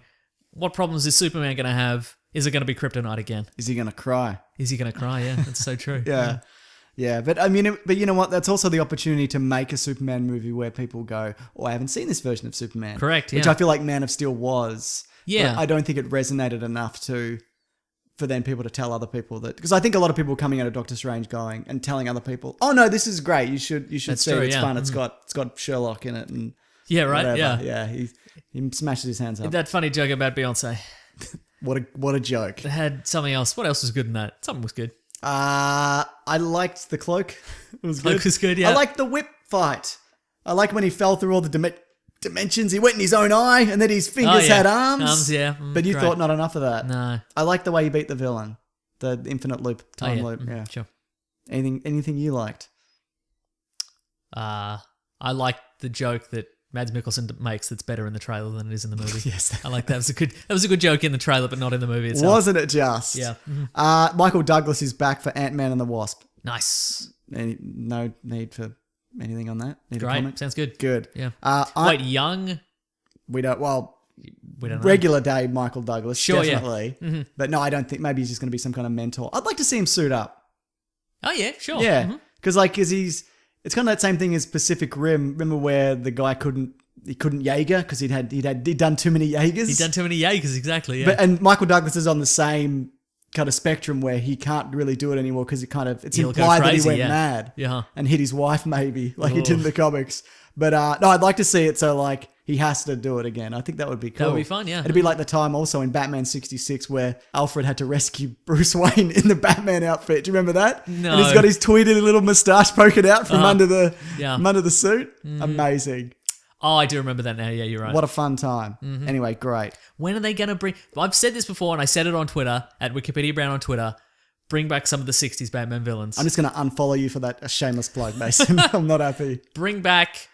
what problems is Superman going to have? Is it going to be kryptonite again? Is he going to cry? Is he going to cry? Yeah, that's so true. Yeah, but I mean, but you know what? That's also the opportunity to make a Superman movie where people go, "Oh, I haven't seen this version of Superman." Correct. Which yeah. I feel like Man of Steel was. Yeah. But I don't think it resonated enough for then people to tell other people that, because I think a lot of people coming out of Doctor Strange going and telling other people, "Oh no, this is great. You should That's see true, it. It's yeah. fun. It's got Sherlock in it and Yeah, right. whatever." Yeah. He smashes his hands up. That funny joke about Beyonce. What a joke. It had something else. What else was good in that? Something was good. I liked the cloak. It was Cloak good. was good, yeah. I liked the whip fight. I like when he fell through all the dimensions. He went in his own eye, and then his fingers had arms. Arms, yeah. But you great. thought not enough of that. No. I like the way he beat the villain, the infinite loop, time yeah. loop. Yeah. Sure. Anything you liked? I like the joke that Mads Mikkelsen makes that's better in the trailer than it is in the movie. Yes. I like that. That was a good joke in the trailer, but not in the movie itself. Wasn't it just? Yeah. Michael Douglas is back for Ant-Man and the Wasp. Nice. No need for anything on that. Need a Great. comment? Sounds good. Good. Yeah. Wait, young? we don't. Well, We don't know. regular day Michael Douglas, Sure, yeah. definitely. But no, I don't think. Maybe he's just going to be some kind of mentor. I'd like to see him suit up. Oh, yeah, sure. Yeah, because it's kind of that same thing as Pacific Rim. Remember where the guy couldn't Jaeger because he'd done too many Jaegers. He'd done too many Jaegers, exactly. Yeah. And Michael Douglas is on the same kind of spectrum where he can't really do it anymore because it's He'll go implied that he crazy, went yeah. mad Yeah. and hit his wife maybe like he did in the comics. But no, I'd like to see it so like he has to do it again. I think that would be cool. That would be fun, yeah. It'd be like the time also in Batman 66 where Alfred had to rescue Bruce Wayne in the Batman outfit. Do you remember that? No. And he's got his tweedy little moustache poking out from under the suit. Amazing. Oh, I do remember that now. Yeah, you're right. What a fun time. Anyway, great. When are they going to bring... I've said this before and I said it on Twitter, at Wikipedia Brown on Twitter, bring back some of the 60s Batman villains. I'm just going to unfollow you for that a shameless plug, Mason. I'm not happy. Bring back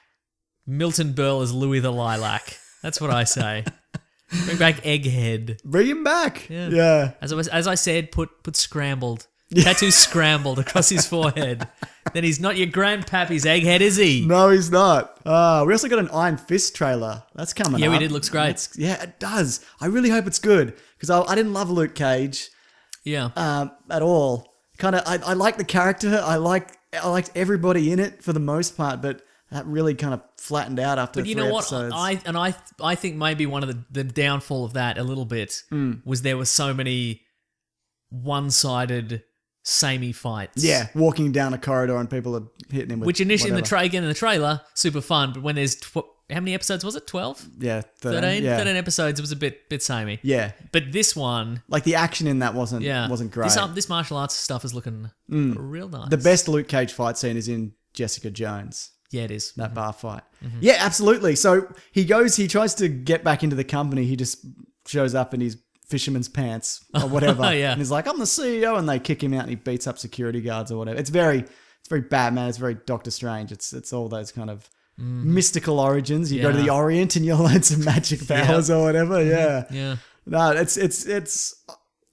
Milton Berle as Louis the Lilac. That's what I say. Bring back Egghead. Bring him back. Yeah. As I said, put Scrambled Tattoo scrambled across his forehead. Then he's not your grandpappy's egghead, is he? No, he's not. We also got an Iron Fist trailer. That's coming up. Yeah, we did. Looks great. Yeah, it does. I really hope it's good because I didn't love Luke Cage Yeah. at all. Kind of, I like the character. I liked everybody in it for the most part, but that really kind of flattened out after. But you know what? I think maybe one of the downfall of that a little bit was there were so many one-sided, samey fights. Yeah, walking down a corridor and people are hitting him with Which initially whatever. in the trailer, super fun, but when there's how many episodes was it? 12? Yeah, 13? Yeah. 13 episodes, it was a bit samey. Yeah, But this one, like the action in that wasn't great. This martial arts stuff is looking real nice. The best Luke Cage fight scene is in Jessica Jones. Yeah, it is. That bar fight. Yeah, absolutely. So he tries to get back into the company. He just shows up in his fisherman's pants or whatever. Yeah. And he's like, I'm the CEO. And they kick him out and he beats up security guards or whatever. It's very Batman. It's very Doctor Strange. It's all those kind of mystical origins. You go to the Orient and you'll learn some magic powers or whatever. Yeah. Yeah. No, it's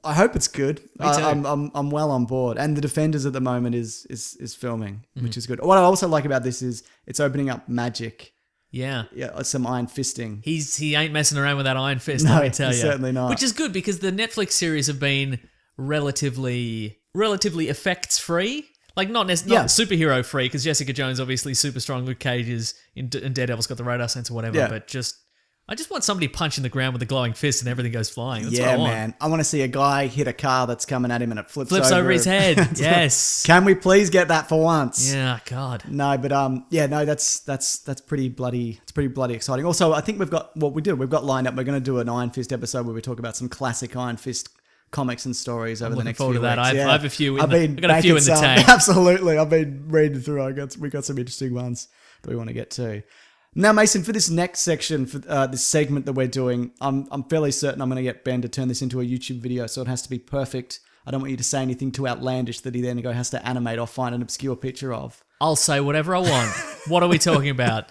I hope it's good. Me too. I'm well on board. And the Defenders at the moment is filming, which is good. What I also like about this is it's opening up magic. Yeah. Yeah, some iron fisting. He ain't messing around with that Iron Fist, No, let me tell you. he's certainly not. Which is good because the Netflix series have been relatively effects free. Like not superhero free because Jessica Jones obviously super strong. Luke Cage is and Daredevil's got the radar sense or whatever. Yeah. But I just want somebody punching the ground with a glowing fist and everything goes flying. That's what I Yeah, want. man. I want to see a guy hit a car that's coming at him and it flips Over his him. head. Yes. Can we please get that for once? Yeah. God. No, but that's pretty bloody. It's pretty bloody exciting. Also, I think we've got We've got lined up. We're going to do an Iron Fist episode where we talk about some classic Iron Fist comics and stories over the next few weeks. Looking forward to that. I have a few. I've got a few in the tank. Absolutely, I've been reading through. We got some interesting ones that we want to get to. Now, Mason, for this next section, for this segment that we're doing, I'm fairly certain I'm going to get Ben to turn this into a YouTube video, so it has to be perfect. I don't want you to say anything too outlandish that he then has to animate or find an obscure picture of. I'll say whatever I want. What are we talking about?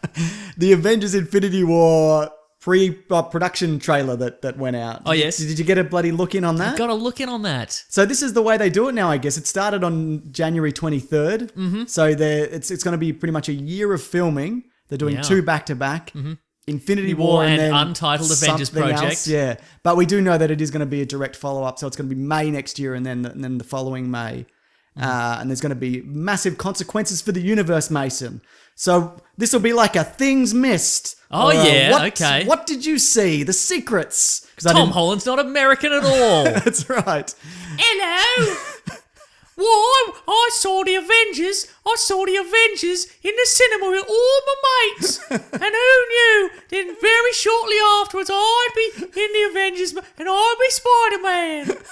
The Avengers Infinity War pre-production trailer that went out. Oh, yes. Did you get a bloody look in on that? Got to look in on that. So this is the way they do it now, I guess. It started on January 23rd. Mm-hmm. So it's going to be pretty much a year of filming. They're doing two back-to-back. Mm-hmm. Infinity War and then Untitled Avengers Project. Else. Yeah. But we do know that it is going to be a direct follow-up. So it's going to be May next year and then the following May. And there's going to be massive consequences for the universe, Mason. So this will be like a things missed. Oh, yeah, okay. What did you see? The secrets. Tom Holland's not American at all. That's right. Hello. Why? I saw the Avengers in the cinema with all my mates. And who knew? Then very shortly afterwards, I'd be in the Avengers and I'd be Spider-Man.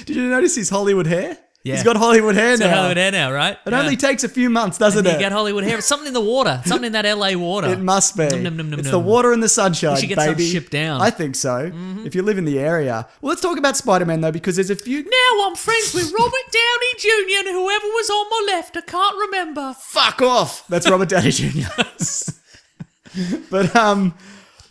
Did you notice his Hollywood hair? Yeah. He's got Hollywood hair It's now. got Hollywood hair now, right? It only takes a few months, doesn't You it? get Hollywood hair. It's something in the water. Something in that LA water. It must be. Nom. It's the water and the sunshine, We should get baby. some shipped down. I think so. If you live in the area. Well, let's talk about Spider-Man, though, because there's a few... Now I'm friends with Robert Downey Jr. and whoever was on my left. I can't remember. Fuck off! That's Robert Downey Jr. But,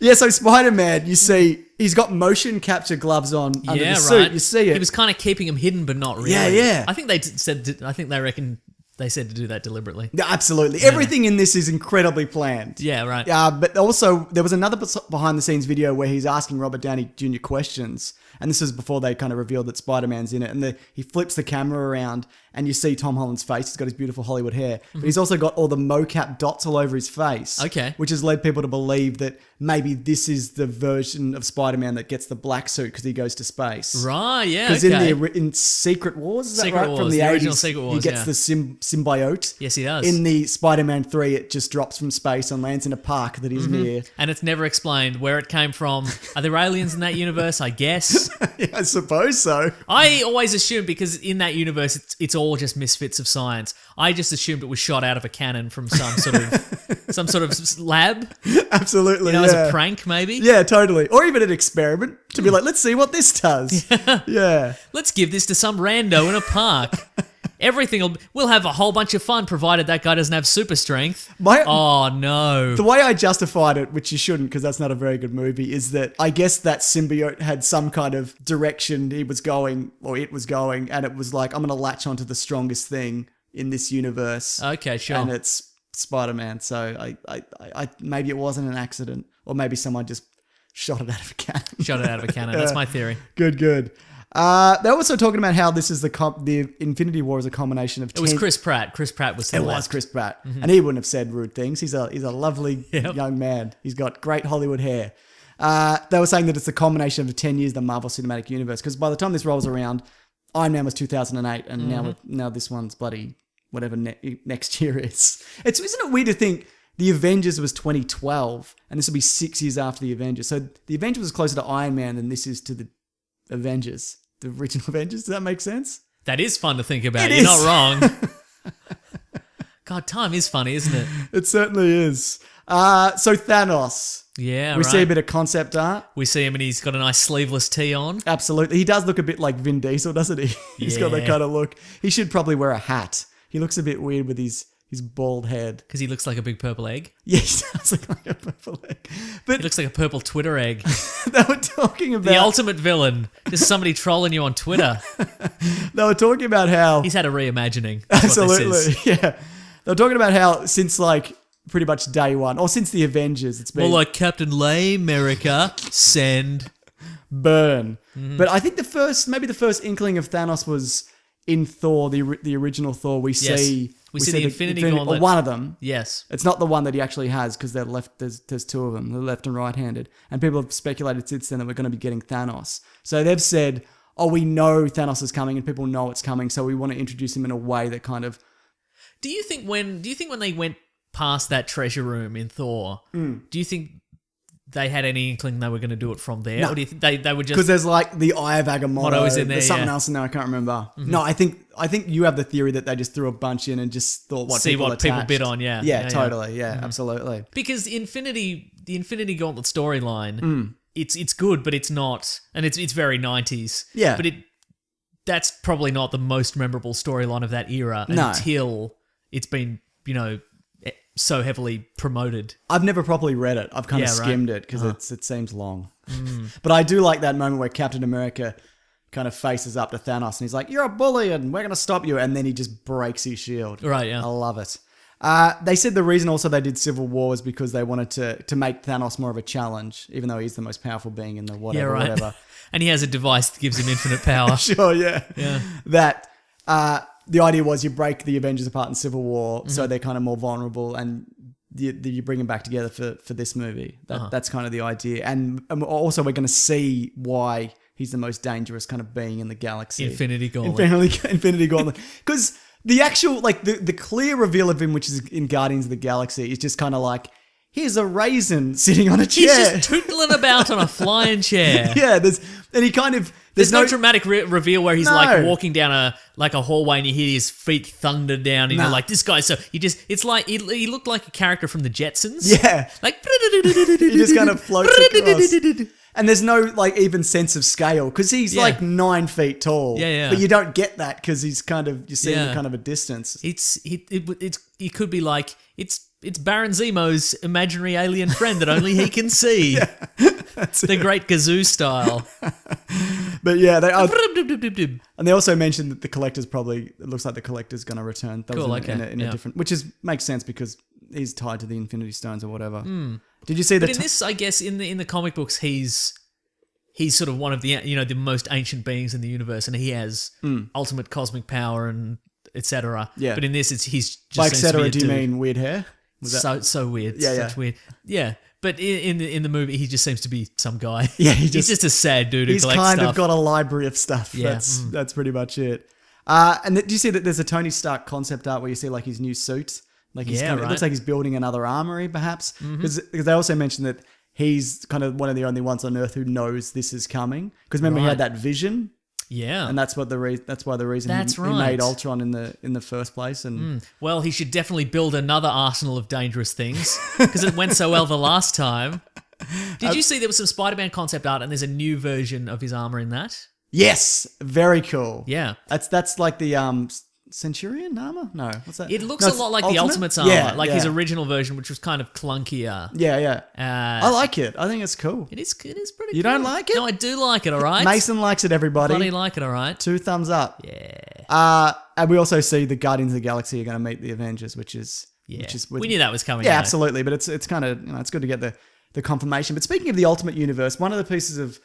yeah, so Spider-Man, you see, he's got motion capture gloves on under the suit. Right. You see it. He was kind of keeping him hidden, but not really. Yeah. I think they reckon they said to do that deliberately. Yeah, absolutely. Everything in this is incredibly planned. Yeah, right. But also, there was another behind-the-scenes video where he's asking Robert Downey Jr. questions. And this is before they kind of revealed that Spider-Man's in it. And he flips the camera around and you see Tom Holland's face. He's got his beautiful Hollywood hair. But he's also got all the mocap dots all over his face. Okay. Which has led people to believe that maybe this is the version of Spider-Man that gets the black suit because he goes to space. Right, yeah, Because okay. in Secret Wars, is that Secret right? Wars, From the original 80s, Secret Wars, he gets yeah. the symbiote. Yes, he does. In the Spider-Man 3, it just drops from space and lands in a park that he's near. And it's never explained where it came from. Are there aliens in that universe? I guess. Yeah, I suppose so. I always assumed because in that universe it's all just misfits of science. I just assumed it was shot out of a cannon from some sort of lab. Absolutely, As a prank, maybe. Yeah, totally. Or even an experiment to be like, let's see what this does. Yeah. Let's give this to some rando in a park. We'll have a whole bunch of fun provided that guy doesn't have super strength. Oh no. The way I justified it, which you shouldn't because that's not a very good movie, is that I guess that symbiote had some kind of direction it was going, and it was like, I'm going to latch onto the strongest thing in this universe. Okay, sure. And it's Spider-Man. So I maybe it wasn't an accident, or maybe someone just shot it out of a cannon. Shot it out of a cannon. That's my theory. Good. They're also talking about how this is the Infinity War is a combination of. It was Chris Pratt. Chris Pratt was. It was Chris Pratt, and he wouldn't have said rude things. He's a lovely young man. He's got great Hollywood hair. They were saying that it's a combination of 10 years of the Marvel Cinematic Universe, because by the time this rolls around, Iron Man was 2008, and now this one's bloody whatever next year is. Isn't it weird to think the Avengers was 2012, and this will be 6 years after the Avengers. So the Avengers was closer to Iron Man than this is to the Avengers, the original Avengers. Does that make sense? That is fun to think about. You're not wrong. God, time is funny, isn't it? It certainly is. So Thanos. Yeah, we see a bit of concept art. We see him and he's got a nice sleeveless tee on. Absolutely. He does look a bit like Vin Diesel, doesn't he? He's got that kind of look. He should probably wear a hat. He looks a bit weird with his bald head. Because he looks like a big purple egg. Yeah, he does look like a purple egg. But he looks like a purple Twitter egg. They were talking about... The ultimate villain. Just somebody trolling you on Twitter. They were talking about how... He's had a reimagining. Absolutely, yeah. They were talking about how since like pretty much day one, or since the Avengers, it's been... More like Captain Lay America, send... Burn. But I think the first inkling of Thanos was... in Thor, the original Thor, we see the Infinity Gauntlet. Or one of them. Yes. It's not the one that he actually has, because they're left. There's two of them. They're left and right-handed, and people have speculated since then that we're going to be getting Thanos. So they've said, "Oh, we know Thanos is coming, and people know it's coming. So we want to introduce him in a way that kind of." Do you think when they went past that treasure room in Thor, do you think they had any inkling they were going to do it from there? No. Or do you think they were just... Because there's like the Eye of Agamotto. Motto is in there, there's something else in there I can't remember. No, I think you have the theory that they just threw a bunch in and just thought what people bid on, yeah. Yeah, totally. Yeah, absolutely. Because the Infinity Gauntlet storyline, it's good, but it's not... And it's very 90s. Yeah. But that's probably not the most memorable storyline of that era until it's been, so heavily promoted. I've never properly read it. I've kind of skimmed it because it seems long. But I do like that moment where Captain America kind of faces up to Thanos and he's like, "You're a bully and we're going to stop you." And then he just breaks his shield. Right, yeah. I love it. They said the reason also they did Civil War was because they wanted to make Thanos more of a challenge, even though he's the most powerful being in the whatever. And he has a device that gives him infinite power. Sure, yeah. Yeah. That... the idea was you break the Avengers apart in Civil War, so they're kind of more vulnerable, and you bring them back together for this movie. That's kind of the idea. And also we're going to see why he's the most dangerous kind of being in the galaxy. Infinity Gauntlet. Infinity Gauntlet. Because the actual, like the clear reveal of him, which is in Guardians of the Galaxy, is just kind of like, here's a raisin sitting on a chair. He's just tootling about on a flying chair. Yeah, there's no dramatic reveal where he's like walking down a hallway and you hear his feet thunder down and you're like, this guy's so... It's like, he looked like a character from the Jetsons. Yeah. Like... He just kind of floats across. And there's no like even sense of scale because he's like 9 feet tall. Yeah. But you don't get that because he's kind of, you see him at kind of a distance. It could be like, it's Baron Zemo's imaginary alien friend that only he can see. That's the Great Gazoo style. But yeah, they are, and they also mentioned that it looks like the Collector's going to return. That cool, was in a different, which makes sense because he's tied to the Infinity Stones or whatever. Did you see that? But in this, I guess, in the comic books, he's sort of one of the the most ancient beings in the universe, and he has ultimate cosmic power and etc. Yeah. But in this, he's just by etc. Do you mean weird hair? So weird. Yeah, such weird. Yeah. But in the movie, he just seems to be some guy. Yeah, he's just a sad dude who collects stuff. He's kind of got a library of stuff. Yeah. That's pretty much it. And do you see that there's a Tony Stark concept art where you see like his new suit? Like it looks like he's building another armory, perhaps. Because they also mentioned that he's kind of one of the only ones on Earth who knows this is coming. Because remember he had that vision. Yeah, and that's why the reason he made Ultron in the first place. And well, he should definitely build another arsenal of dangerous things because it went so well the last time. Did you see there was some Spider-Man concept art and there's a new version of his armor in that? Yes, very cool. Yeah, that's like the Centurion armor? No, what's that? It looks No, a it's lot like the Ultimate's armor, his yeah. original version, which was kind of clunkier. Yeah. I like it. I think it's cool. It is pretty You cool. don't like it? No, I do like it, all right? Mason likes it, everybody. Bloody like it, all right? 2 thumbs up. Yeah. And we also see the Guardians of the Galaxy are going to meet the Avengers, which is we knew that was coming. Yeah, though. absolutely. But it's kind of, it's good to get the confirmation. But speaking of the Ultimate Universe, one of the pieces of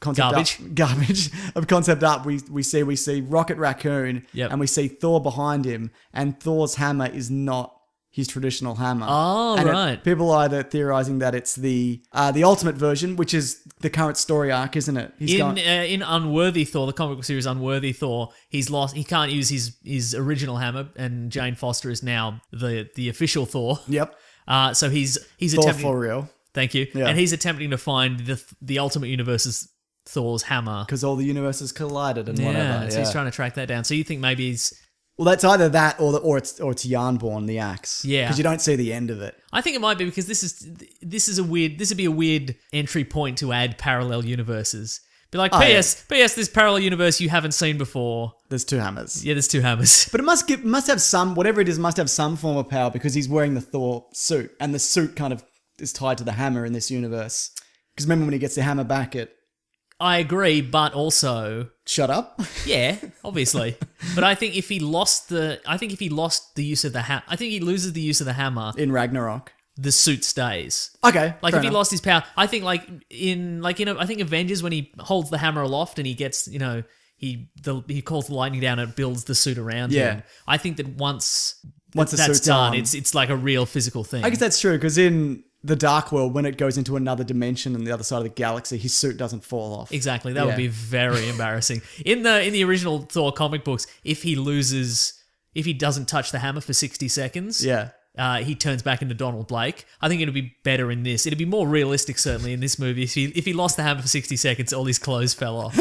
concept art we see Rocket Raccoon, Yep. and we see Thor behind him, and Thor's hammer is not his traditional hammer. Oh, And right. people are either theorizing that it's the Ultimate version, which is the current story arc, isn't it? In Unworthy Thor, the comic book series Unworthy Thor, he's lost. He can't use his original hammer, and Jane Foster is now the official Thor. Yep. So he's Thor attempting. for real. Thank you. Yeah. And he's attempting to find the Ultimate Universe's Thor's hammer. Because all the universes collided and whatever. So he's trying to track that down. So you think maybe he's... Well, that's either that or it's Yarnborn, the axe. Yeah. Because you don't see the end of it. I think it might be because this would be a weird entry point to add parallel universes. Be like, P.S. this parallel universe you haven't seen before. There's 2 hammers. Yeah, there's 2 hammers. But it must have some, whatever it is, must have some form of power because he's wearing the Thor suit. And the suit kind of is tied to the hammer in this universe. Because remember when he gets the hammer back, I agree, but also... Shut up. Yeah, obviously. But I think if he lost the use of the hammer... I think he loses the use of the hammer, In Ragnarok. the suit stays. Okay. Like fair if he enough. lost his power, I think I think Avengers when he holds the hammer aloft and he gets, he calls the lightning down and it builds the suit around him. I think that once the that's suit's done, on. it's like a real physical thing. I guess that's true because in the Dark World, when it goes into another dimension on the other side of the galaxy, his suit doesn't fall off. Exactly. That would be very embarrassing. In the original Thor comic books, if he doesn't touch the hammer for 60 seconds, he turns back into Donald Blake. I think it'd be better in this. It'd be more realistic, certainly, in this movie. If he lost the hammer for 60 seconds, all his clothes fell off.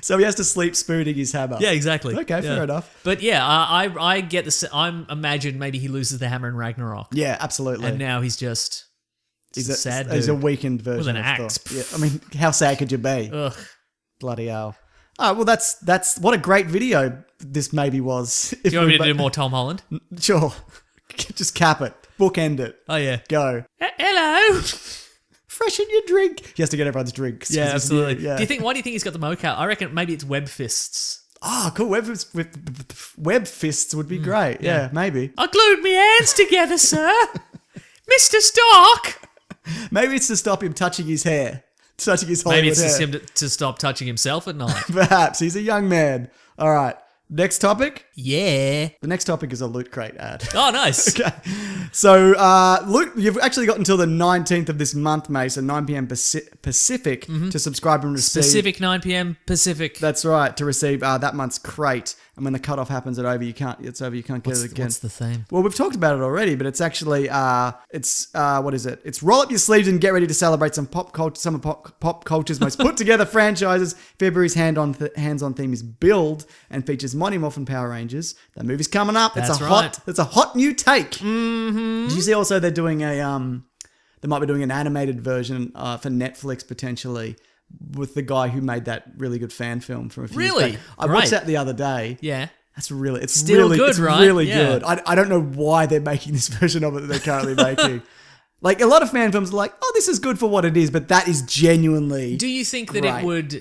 So he has to sleep spooning his hammer. Yeah, exactly. Okay, fair enough. But yeah, I get the... I'm imagine maybe he loses the hammer in Ragnarok. Yeah, absolutely. And now he's just... He's a sad dude. He's a weakened version With an of axe. Thor. Yeah, I mean, how sad could you be? Ugh. Bloody hell. All right, well, that's what a great video this maybe was. Do you want me to do more Tom Holland? Sure. Just cap it. Bookend it. Oh, yeah. Go. Hello! Freshen your drink. He has to get everyone's drinks. Yeah, 'cause it's absolutely. new, yeah. Why do you think he's got the mocap? I reckon maybe it's web fists. Oh, cool. Web fists would be great. Yeah, maybe. I glued my hands together, sir. Mr. Stark! Maybe it's to stop him touching his hair. Touching his Hollywood Maybe it's just hair. him to stop touching himself at night. Perhaps. He's a young man. All right. Next topic. Yeah. The next topic is a Loot Crate ad. Oh, nice. Okay. So, Loot, you've actually got until the 19th of this month, Mason, 9 p.m. Pacific, to subscribe and receive. Pacific, 9 p.m. Pacific. That's right, to receive that month's crate. And when the cutoff happens, it's over. You can't get it again. What's the theme? Well, we've talked about it already, but it's actually what is it? It's roll up your sleeves and get ready to celebrate some of pop culture's most put together franchises. February's hands-on theme is Build and features Mighty Morphin Power Rangers. That movie's coming up. That's it's right. a hot new take. Mm-hmm. Did you see also they're doing they might be doing an animated version for Netflix potentially, with the guy who made that really good fan film from a few years back. I watched that the other day. Yeah. It's really good, right? really Yeah. good. I don't know why they're making this version of it that they're currently making. Like, a lot of fan films are like, oh, this is good for what it is, but that is genuinely Do you think that great. it would...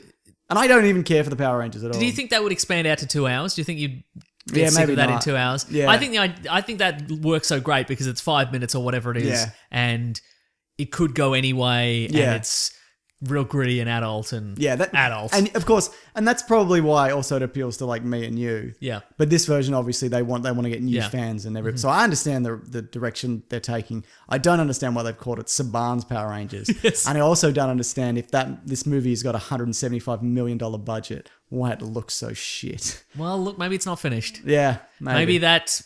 And I don't even care for the Power Rangers at all. Do you think that would expand out to 2 hours? Do you think you'd Yeah, get sick maybe of that not. in 2 hours? Yeah. I think that works so great because it's 5 minutes or whatever it is, Yeah. and it could go any way, Yeah. and it's real gritty and adult and adult. And of course, and that's probably why also it appeals to like me and you. Yeah. But this version, obviously, they want to get new Yeah. fans and everything. So I understand the direction they're taking. I don't understand why they've called it Saban's Power Rangers. Yes. And I also don't understand if this movie has got a $175 million budget, why it looks so shit. Well, look, maybe it's not finished. Yeah, Maybe that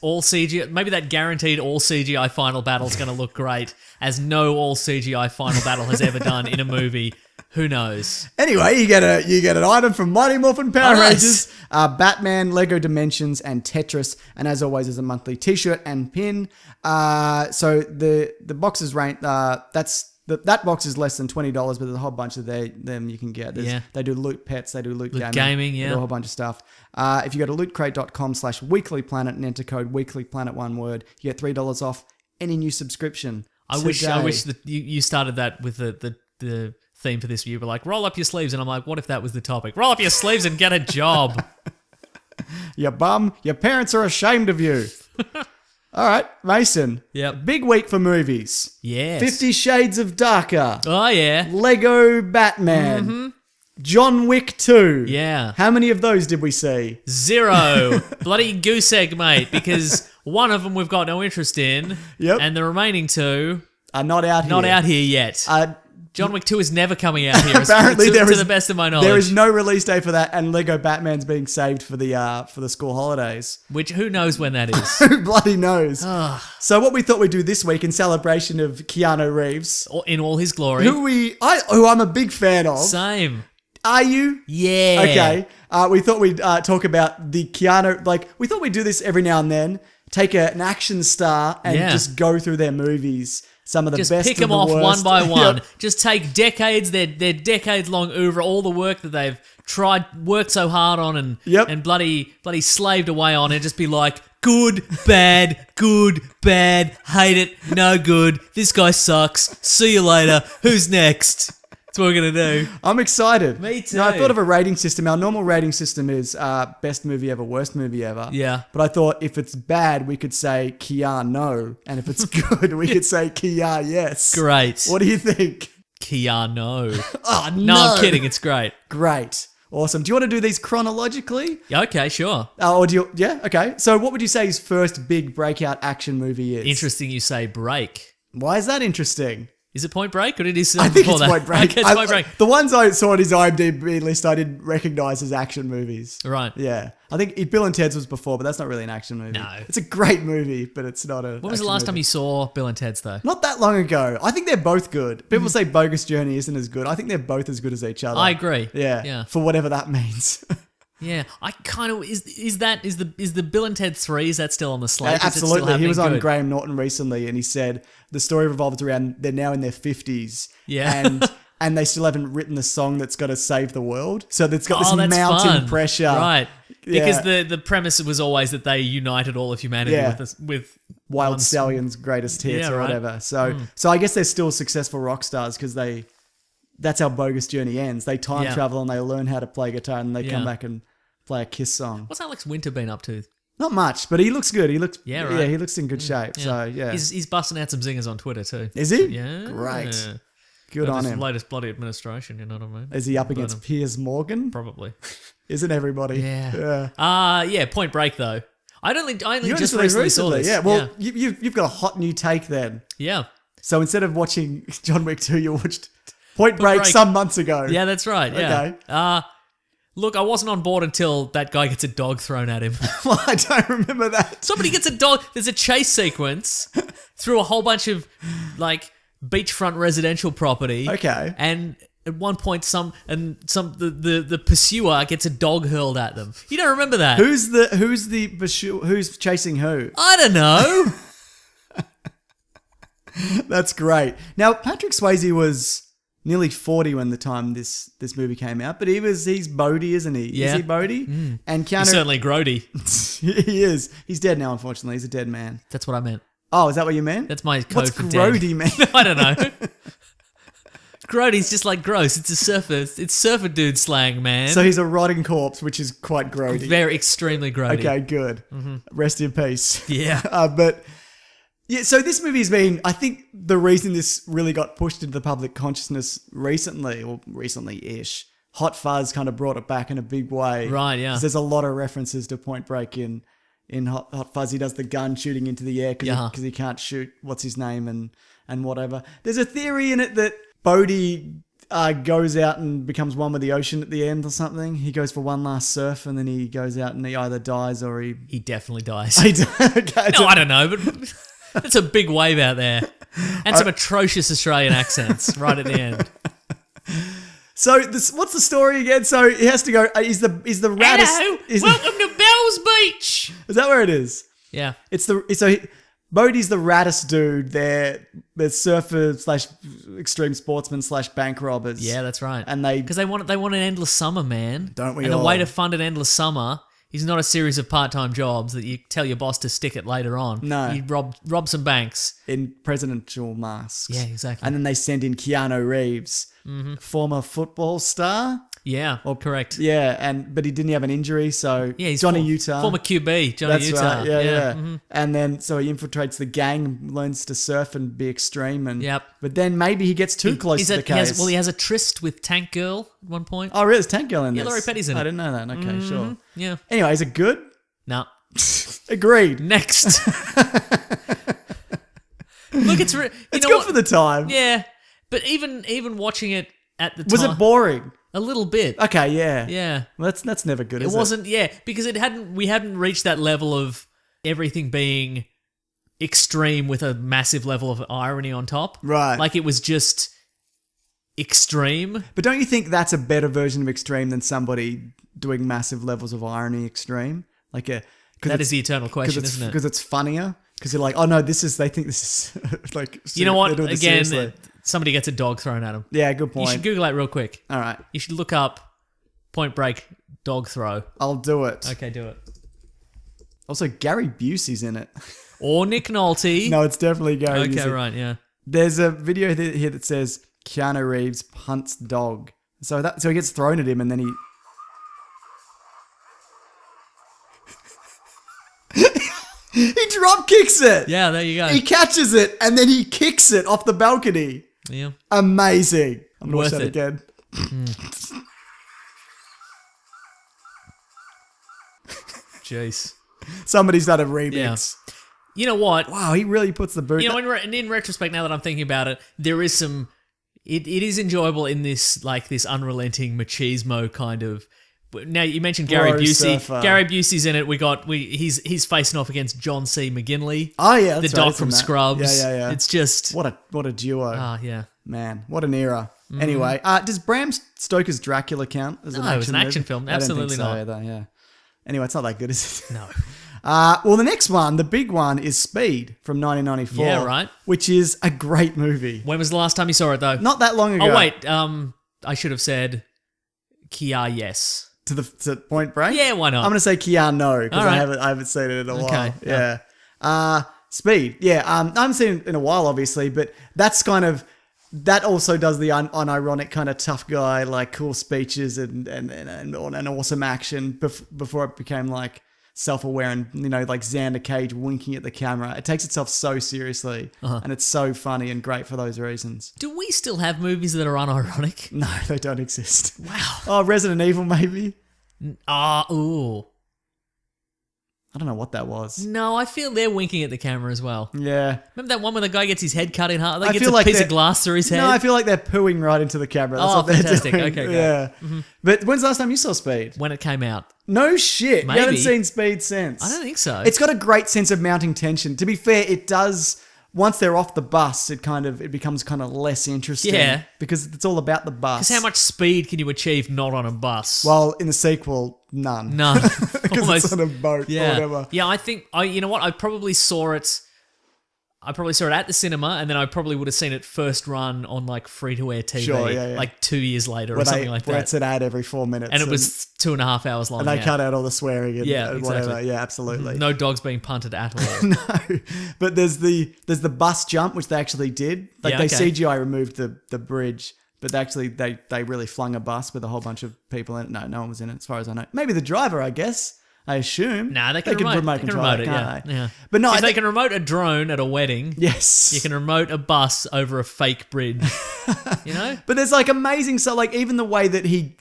guaranteed all CGI final battle is going to look great, as no all CGI final battle has ever done in a movie. Who knows? Anyway, you get an item from Mighty Morphin Power Oh, nice. Rangers, Batman, Lego Dimensions, and Tetris, and as always, there's a monthly T-shirt and pin. So the boxes range that's That box is less than $20, but there's a whole bunch of them you can get. They do Loot Pets, they do Loot Gaming. They do a whole bunch of stuff. If you go to lootcrate.com/weeklyplanet and enter code weeklyplanet, one word, you get $3 off any new subscription. I wish that you started that with the theme for this. You were like, roll up your sleeves, and I'm like, what if that was the topic? Roll up your sleeves and get a job. You bum. Your parents are ashamed of you. All right, Mason. Yep. Big week for movies. Yes. 50 Shades of Darker. Oh, yeah. Lego Batman. John Wick 2. Yeah. How many of those did we see? 0. Bloody goose egg, mate, because one of them we've got no interest in. Yep. And the remaining 2 are not out here. Not out here yet. John Wick 2 is never coming out here. Apparently, to the best of my knowledge. There is no release date for that, and Lego Batman's being saved for the school holidays. Which, who knows when that is? Who bloody knows? So what we thought we'd do this week in celebration of Keanu Reeves, In all his glory. who I'm a big fan of. Same. Are you? Yeah. Okay. We thought we'd talk about the Keanu. Like, we thought we'd do this every now and then. Take an action star and just go through their movies. Some of the just best. Just pick them off one by one. Just take decades, their decades-long oeuvre, all the work that they've worked so hard on and bloody slaved away on, and just be like, good, bad, hate it, no good, this guy sucks, see you later, who's next? That's what we're going to do. I'm excited. Me too. Now, I thought of a rating system. Our normal rating system is best movie ever, worst movie ever. Yeah. But I thought if it's bad, we could say Keanu. And if it's good, we could say Kia, yes. Great. What do you think? Keanu. Oh, no. No, I'm kidding. It's great. Great. Awesome. Do you want to do these chronologically? Yeah, okay, sure. Or do you? Yeah, okay. So what would you say his first big breakout action movie is? Interesting you say Break. Why is that interesting? Is it Point Break or did he say I think before it's that? Point Break. Okay, it's Point Break. The ones I saw on his IMDb list, I didn't recognize as action movies. Right. Yeah. I think Bill and Ted's was before, but that's not really an action movie. No. It's a great movie, but it's not a. When was the last time you saw Bill and Ted's though? Not that long ago. I think they're both good. People say Bogus Journey isn't as good. I think they're both as good as each other. I agree. Yeah. For whatever that means. Yeah, I kind of is the Bill and Ted 3, is that still on the slate? Absolutely. He was on Graham Norton recently, and he said the story revolves around they're now in their 50s. Yeah. And they still haven't written the song that's got to save the world. So it's got this that's mountain fun. pressure. Right. Yeah. Because the premise was always that they united all of humanity with Wild Stallion's greatest hits or whatever. So I guess they're still successful rock stars because that's how Bogus Journey ends. They time travel and they learn how to play guitar and they come back and play a Kiss song. What's Alex Winter been up to? Not much, but he looks good. He looks Yeah, right. Yeah, he looks in good shape. Yeah. So yeah. He's busting out some zingers on Twitter too. Is he? Yeah. Great. Good on him. Latest bloody administration, you know what I mean? Is he up against Piers Morgan? Probably. Isn't everybody? Yeah. Yeah, Point Break though. I only You just recently saw this. Yeah. Well, you've got a hot new take then. Yeah. So instead of watching John Wick 2, you watched Point Break some months ago. Yeah, that's right. Yeah. Okay. Look, I wasn't on board until that guy gets a dog thrown at him. Well, I don't remember that. Somebody gets a dog. There's a chase sequence through a whole bunch of like beachfront residential property. Okay. And at one point, the pursuer gets a dog hurled at them. You don't remember that? Who's chasing who? I don't know. That's great. Now, Patrick Swayze was nearly 40 when the time this movie came out, but he's Bodhi, isn't he? Yeah. Is he Bodhi? And Keanu... He's certainly grody. He is. He's dead now, unfortunately. He's a dead man. That's what I meant. Oh, is that what you meant? That's my code What's for grody, man? I don't know. Grody's just like gross. It's surfer dude slang, man. So he's a rotting corpse, which is quite grody. Very extremely grody. Okay, good. Rest in peace. Yeah. But yeah, so this movie's been, I think the reason this really got pushed into the public consciousness recently, or recently-ish, Hot Fuzz kind of brought it back in a big way. Right, yeah. Because there's a lot of references to Point Break in Hot Fuzz. He does the gun shooting into the air because he can't shoot what's his name and whatever. There's a theory in it that Bodhi goes out and becomes one with the ocean at the end or something. He goes for one last surf and then he goes out and he either dies or he... He definitely dies. Okay, no, I don't know, but that's a big wave out there. And some atrocious Australian accents right at the end. So what's the story again? So he has to go. Is the raddest? Hello, welcome to Bell's Beach. Is that where it is? Yeah. It's Bodhi's the raddest dude. They're surfer / extreme sportsman / bank robbers. Yeah, that's right. And because they want an endless summer, man. Don't we And the all? way to fund an endless summer is not a series of part-time jobs that you tell your boss to stick it later on. No. You rob some banks. in presidential masks. Yeah, exactly. And then they send in Keanu Reeves, former football star. Yeah, correct. Yeah, but he didn't have an injury, so Yeah, he's Johnny Utah. former QB, Johnny That's Utah. right. Yeah. And then so he infiltrates the gang, learns to surf and be extreme, and Yep. But then maybe he gets too close to the case. He has a tryst with Tank Girl at one point. Oh, really? Is Tank Girl in this? Laurie Petty's in I it. didn't know that. Okay, sure. Yeah. Anyway, is it good? No. Agreed. Next. Look, it's It's good for the time. Yeah, but even watching it at the time, Was it boring? a little bit. Okay, yeah. Yeah. Well, that's never good, It is wasn't, yeah, because we hadn't reached that level of everything being extreme with a massive level of irony on top. Right. Like it was just extreme. But don't you think that's a better version of extreme than somebody doing massive levels of irony extreme? Like That is the eternal question, isn't it? Because it's funnier. Because you're like, oh no, they think this is like. You know they're what? doing this Again, seriously. somebody gets a dog thrown at them. Yeah, good You point. should Google that real quick. All right, You should look up Point Break dog throw. I'll do it. Okay, do it. Also, Gary Busey's in it. Or Nick Nolte. No, it's definitely Gary Busey. Okay, right, yeah. There's a video here that says Keanu Reeves hunts dog. So he gets thrown at him and then he. He drop kicks it. Yeah, there you go. He catches it and then he kicks it off the balcony. Yeah. Amazing. I'm gonna watch Worth that it. again. Jeez. Somebody's done a remix. Yeah. You know what? Wow, he really puts the boot. You know, in retrospect, now that I'm thinking about it, there is some. It is enjoyable in this unrelenting machismo kind of. Now you mentioned Gary Bro Busey. surfer. Gary Busey's in it. He's facing off against John C. McGinley. Oh yeah, the that's dog right, from it's in that. Scrubs. Yeah. It's just What a duo. yeah. Man, what an era. Anyway, does Bram Stoker's Dracula count as an No, action it was an action movie? film. I don't think Absolutely so not. either, yeah. Anyway, it's not that good, is it? No. Well, the next one, the big one, is Speed from 1994. Yeah, right. Which is a great movie. When was the last time you saw it though? Not that long ago. Oh wait, I should have said Kia. Yes. To Point Break? Yeah, why not? I'm going to say Keanu because All right. I haven't seen it in a while. Okay, Yeah. Speed. Yeah. I haven't seen it in a while, obviously, but that's kind of. That also does the unironic kind of tough guy, like cool speeches and awesome action before it became like self-aware and, like Xander Cage winking at the camera. It takes itself so seriously and it's so funny and great for those reasons. Do we still have movies that are unironic? No, they don't exist. Wow. Oh, Resident Evil maybe? Ooh. I don't know what that was. No, I feel they're winking at the camera as well. Yeah. Remember that one where the guy gets his head cut in half? Like I gets feel a like piece they're- of glass through his head? No, I feel like they're pooing right into the camera. That's Oh, what they're fantastic. doing. Okay, great. Yeah. But when's the last time you saw Speed? When it came out. No shit. You Maybe. haven't seen Speed since. I don't think so. It's got a great sense of mounting tension. To be fair, it does. Once they're off the bus, it becomes kind of less interesting. Yeah. Because it's all about the bus. Because how much speed can you achieve not on a bus? Well, in the sequel, none. None. Because it's on a boat or whatever. Yeah, I think you know what? I probably saw it at the cinema, and then I probably would have seen it first run on like free-to-air TV, Sure, yeah. like 2 years later or Where something like where that. it's an ad every 4 minutes. And it was 2.5 hours long. And they yeah. cut out all the swearing and, Yeah, and whatever. exactly. Yeah, absolutely. No dogs being punted at all. No, but there's the bus jump, which they actually did. Like Yeah, they okay. CGI removed the bridge, but they really flung a bus with a whole bunch of people in it. No one was in it, as far as I know. Maybe the driver, I guess. I assume. Nah, they can could remote control it, can't they? yeah. But no, if I they think- can remote a drone at a wedding, Yes, you can remote a bus over a fake bridge. You know? But there's like amazing. So like even the way that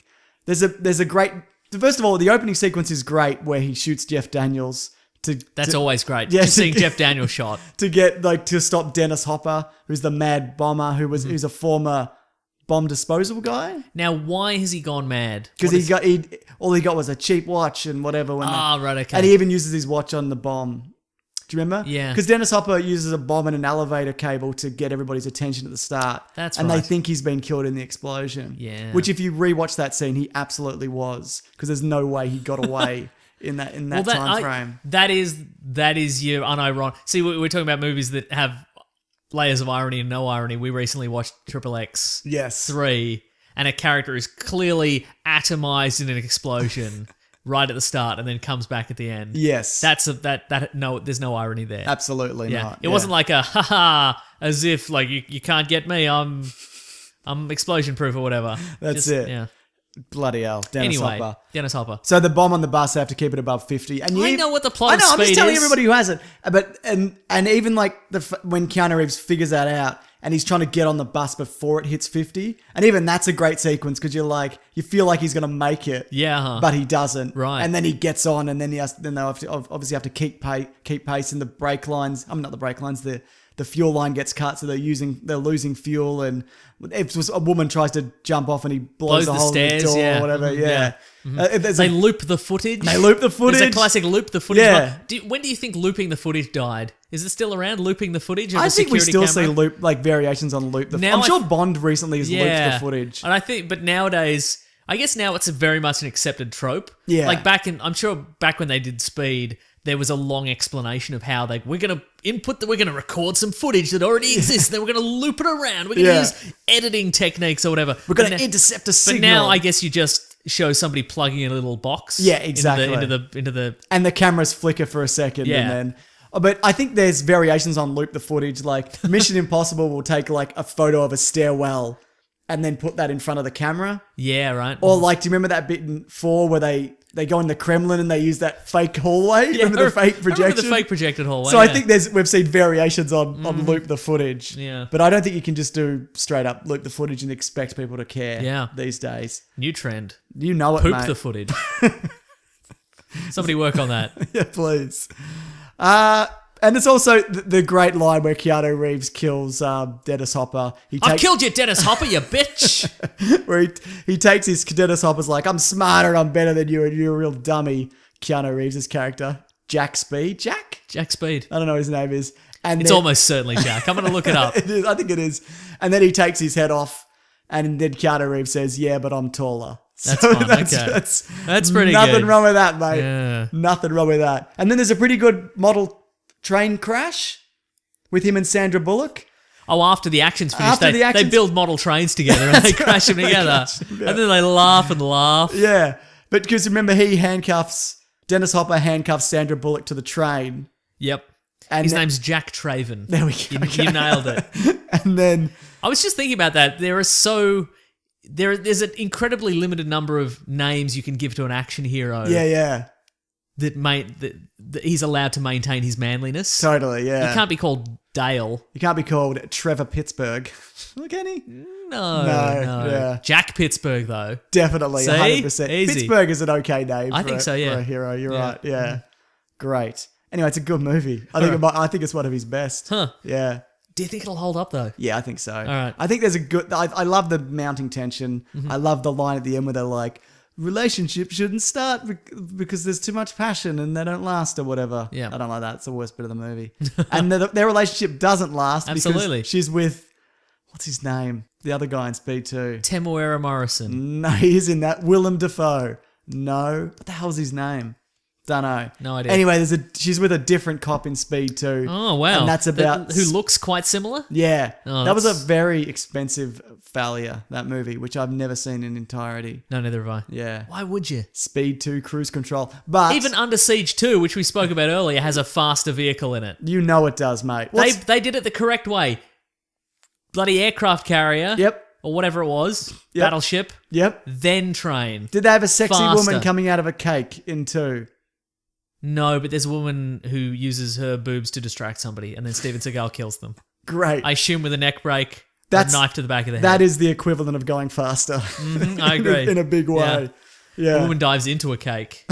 there's a great. First of all, the opening sequence is great where he shoots Jeff Daniels. That's always great. Yeah, Just seeing Jeff Daniels shot. to stop Dennis Hopper, who's the mad bomber, who's a former bomb disposal guy. Now, why has he gone mad? Because What is- all he got was a cheap watch and whatever. Right, okay. And he even uses his watch on the bomb. Do you remember? Yeah. Because Dennis Hopper uses a bomb and an elevator cable to get everybody's attention at the start. That's and right. they think he's been killed in the explosion. Yeah. Which if you rewatch that scene, he absolutely was. Because there's no way he got away in that time frame. That is your unironic. See, we're talking about movies that have layers of irony and no irony. We recently watched Triple X 3, and a character is clearly atomized in an explosion right at the start, and then comes back at the end. Yes, there's no irony there. Absolutely not. It wasn't like a haha, as if like you can't get me. I'm explosion proof or whatever. That's it. Yeah. Bloody hell, Dennis Hopper. Dennis Hopper. So the bomb on the bus, they have to keep it above 50. And I know what the plot of Speed is. I'm just telling everybody who hasn't. But and even like when Keanu Reeves figures that out, and he's trying to get on the bus before it hits 50, and even that's a great sequence because you feel like he's gonna make it, but he doesn't. Right. And then he gets on, and then they obviously have to keep pace, and the brake lines. Not the brake lines. The fuel line gets cut, so they're losing fuel, and if a woman tries to jump off and he blows a hole in the door or whatever, They loop the footage. It's a classic loop the footage. Yeah. When do you think looping the footage died? Is it still around, looping the footage? I think we still see variations on loop the footage. I'm sure Bond recently has looped the footage. And but nowadays, I guess now it's very much an accepted trope. Yeah. Like I'm sure back when they did Speed, there was a long explanation of how we're going to record some footage that already exists, then we're going to loop it around. We're going to use editing techniques or whatever. We're going to intercept a signal. But now I guess you just show somebody plugging in a little box. Yeah, exactly. Into the and the cameras flicker for a second and then... But I think there's variations on loop the footage. Like Mission Impossible will take like a photo of a stairwell and then put that in front of the camera. Yeah, right. Or like, do you remember that bit in 4 where they go in the Kremlin and they use that fake hallway? Remember the fake projection? I remember the fake projected hallway. So I think we've seen variations on loop the footage. Yeah. But I don't think you can just do straight up loop the footage and expect people to care these days. New trend. You know it, Poop mate. the footage. Somebody work on that. Yeah, please. And it's also the great line where Keanu Reeves kills Dennis Hopper. I killed you, Dennis Hopper, you bitch! Where he takes his Dennis Hopper's like, I'm smarter and I'm better than you and you're a real dummy. Keanu Reeves' character. Jack Speed? Jack Speed. I don't know what his name is. And it's almost certainly Jack. I'm going to look it up. It is. I think it is. And then he takes his head off and then Keanu Reeves says, yeah, but I'm taller. That's fun. That's pretty good. Nothing wrong with that, mate. Yeah. Nothing wrong with that. And then there's a pretty good model train crash with him and Sandra Bullock. Oh, after the action's finished, they build model trains together and they crash them together. And then they laugh and laugh. Yeah. But because remember, Dennis Hopper handcuffs Sandra Bullock to the train. Yep. And his name's Jack Traven. There we go. You nailed it. And then... I was just thinking about that. There's an incredibly limited number of names you can give to an action hero. Yeah. That he's allowed to maintain his manliness. Totally, yeah. He can't be called Dale. You can't be called Trevor Pittsburgh. Can he? No. Yeah. Jack Pittsburgh, though. Definitely, See? 100%. Easy. Pittsburgh is an okay name I think so, yeah. for a hero. You're right, yeah. Great. Anyway, it's a good movie. I think it's one of his best. Huh. Yeah. Do you think it'll hold up, though? Yeah, I think so. All right. I think there's a good... I love the mounting tension. Mm-hmm. I love the line at the end where they're like, relationship shouldn't start because there's too much passion and they don't last or whatever. Yeah. I don't like that. It's the worst bit of the movie. And their relationship doesn't last Absolutely. because she's with... What's his name? The other guy in Speed 2. Temuera Morrison. No, he's in that. Willem Dafoe. No. What the hell's his name? Don't know. No idea. Anyway, she's with a different cop in Speed 2. Oh, wow. And that's about... Who looks quite similar? Yeah. Oh, that was a very expensive failure, that movie, which I've never seen in entirety. No, neither have I. Yeah. Why would you? Speed 2, Cruise Control. But... Even Under Siege 2, which we spoke about earlier, has a faster vehicle in it. You know it does, mate. They did it the correct way. Bloody aircraft carrier. Yep. Or whatever it was. Yep. Battleship. Yep. Then train. Did they have a sexy Faster. woman coming out of a cake in 2? No, but there's a woman who uses her boobs to distract somebody, and then Steven Seagal kills them. Great. I assume with a neck break, a knife to the back of the head. That is the equivalent of going faster. Mm-hmm, I agree. in a big way. Yeah. A woman dives into a cake.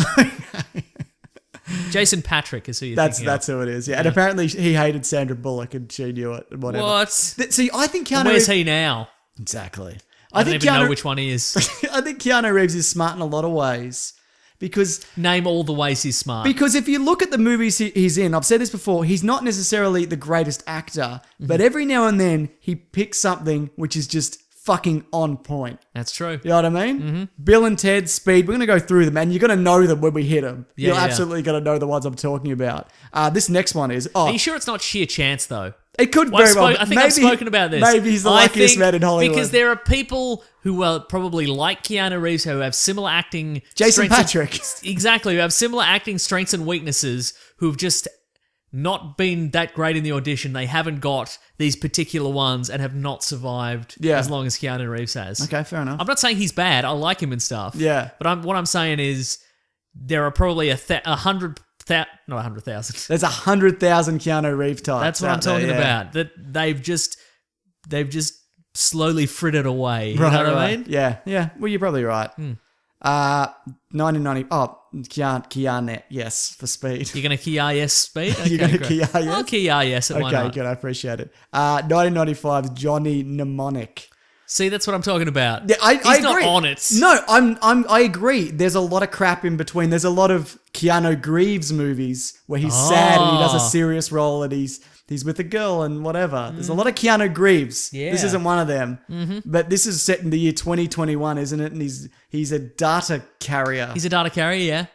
Jason Patrick is who you're thinking That's who it is, yeah. And apparently he hated Sandra Bullock and she knew it and whatever. What? See, I think Keanu... Where's he now? Exactly. I don't even know which one he is. I think Keanu Reeves is smart in a lot of ways. Because... Name all the ways he's smart. Because if you look at the movies he's in, I've said this before, he's not necessarily the greatest actor, but every now and then he picks something which is just fucking on point. That's true. You know what I mean? Mm-hmm. Bill and Ted, Speed. We're going to go through them, and you're going to know them when we hit them. You're absolutely going to know the ones I'm talking about. This next one is... Are you sure it's not sheer chance, though? It could very well. I think I've spoken about this. Maybe he's the luckiest man in Hollywood. Because there are people who are probably like Keanu Reeves who have similar acting... Jason Patrick. Exactly. Who have similar acting strengths and weaknesses, who've just not been that great in the audition. They haven't got these particular ones and have not survived as long as Keanu Reeves has. Okay, fair enough. I'm not saying he's bad. I like him and stuff. Yeah. But what I'm saying is there are probably 100,000... Not 100,000. There's 100,000 Keanu Reeves types. That's what I'm talking about. That they've just slowly frittered away. You know what I mean? Yeah. Well, you're probably right. 1990. Oh, Keanu. Yes, for Speed. You're gonna Kia yes Speed. Okay, You're gonna great. Kia yes. I'll Kia yes. Why Okay, not? good. I appreciate it. 1995's Johnny Mnemonic. See, that's what I'm talking about. Yeah, I He's not agree. on it. No, I agree. There's a lot of crap in between. There's a lot of Keanu Reeves movies where he's sad and he does a serious role and he's with a girl and whatever. There's a lot of Keanu Reeves. Yeah. This isn't one of them. Mm-hmm. But this is set in the year 2021, isn't it? And he's a data carrier. He's a data carrier, yeah.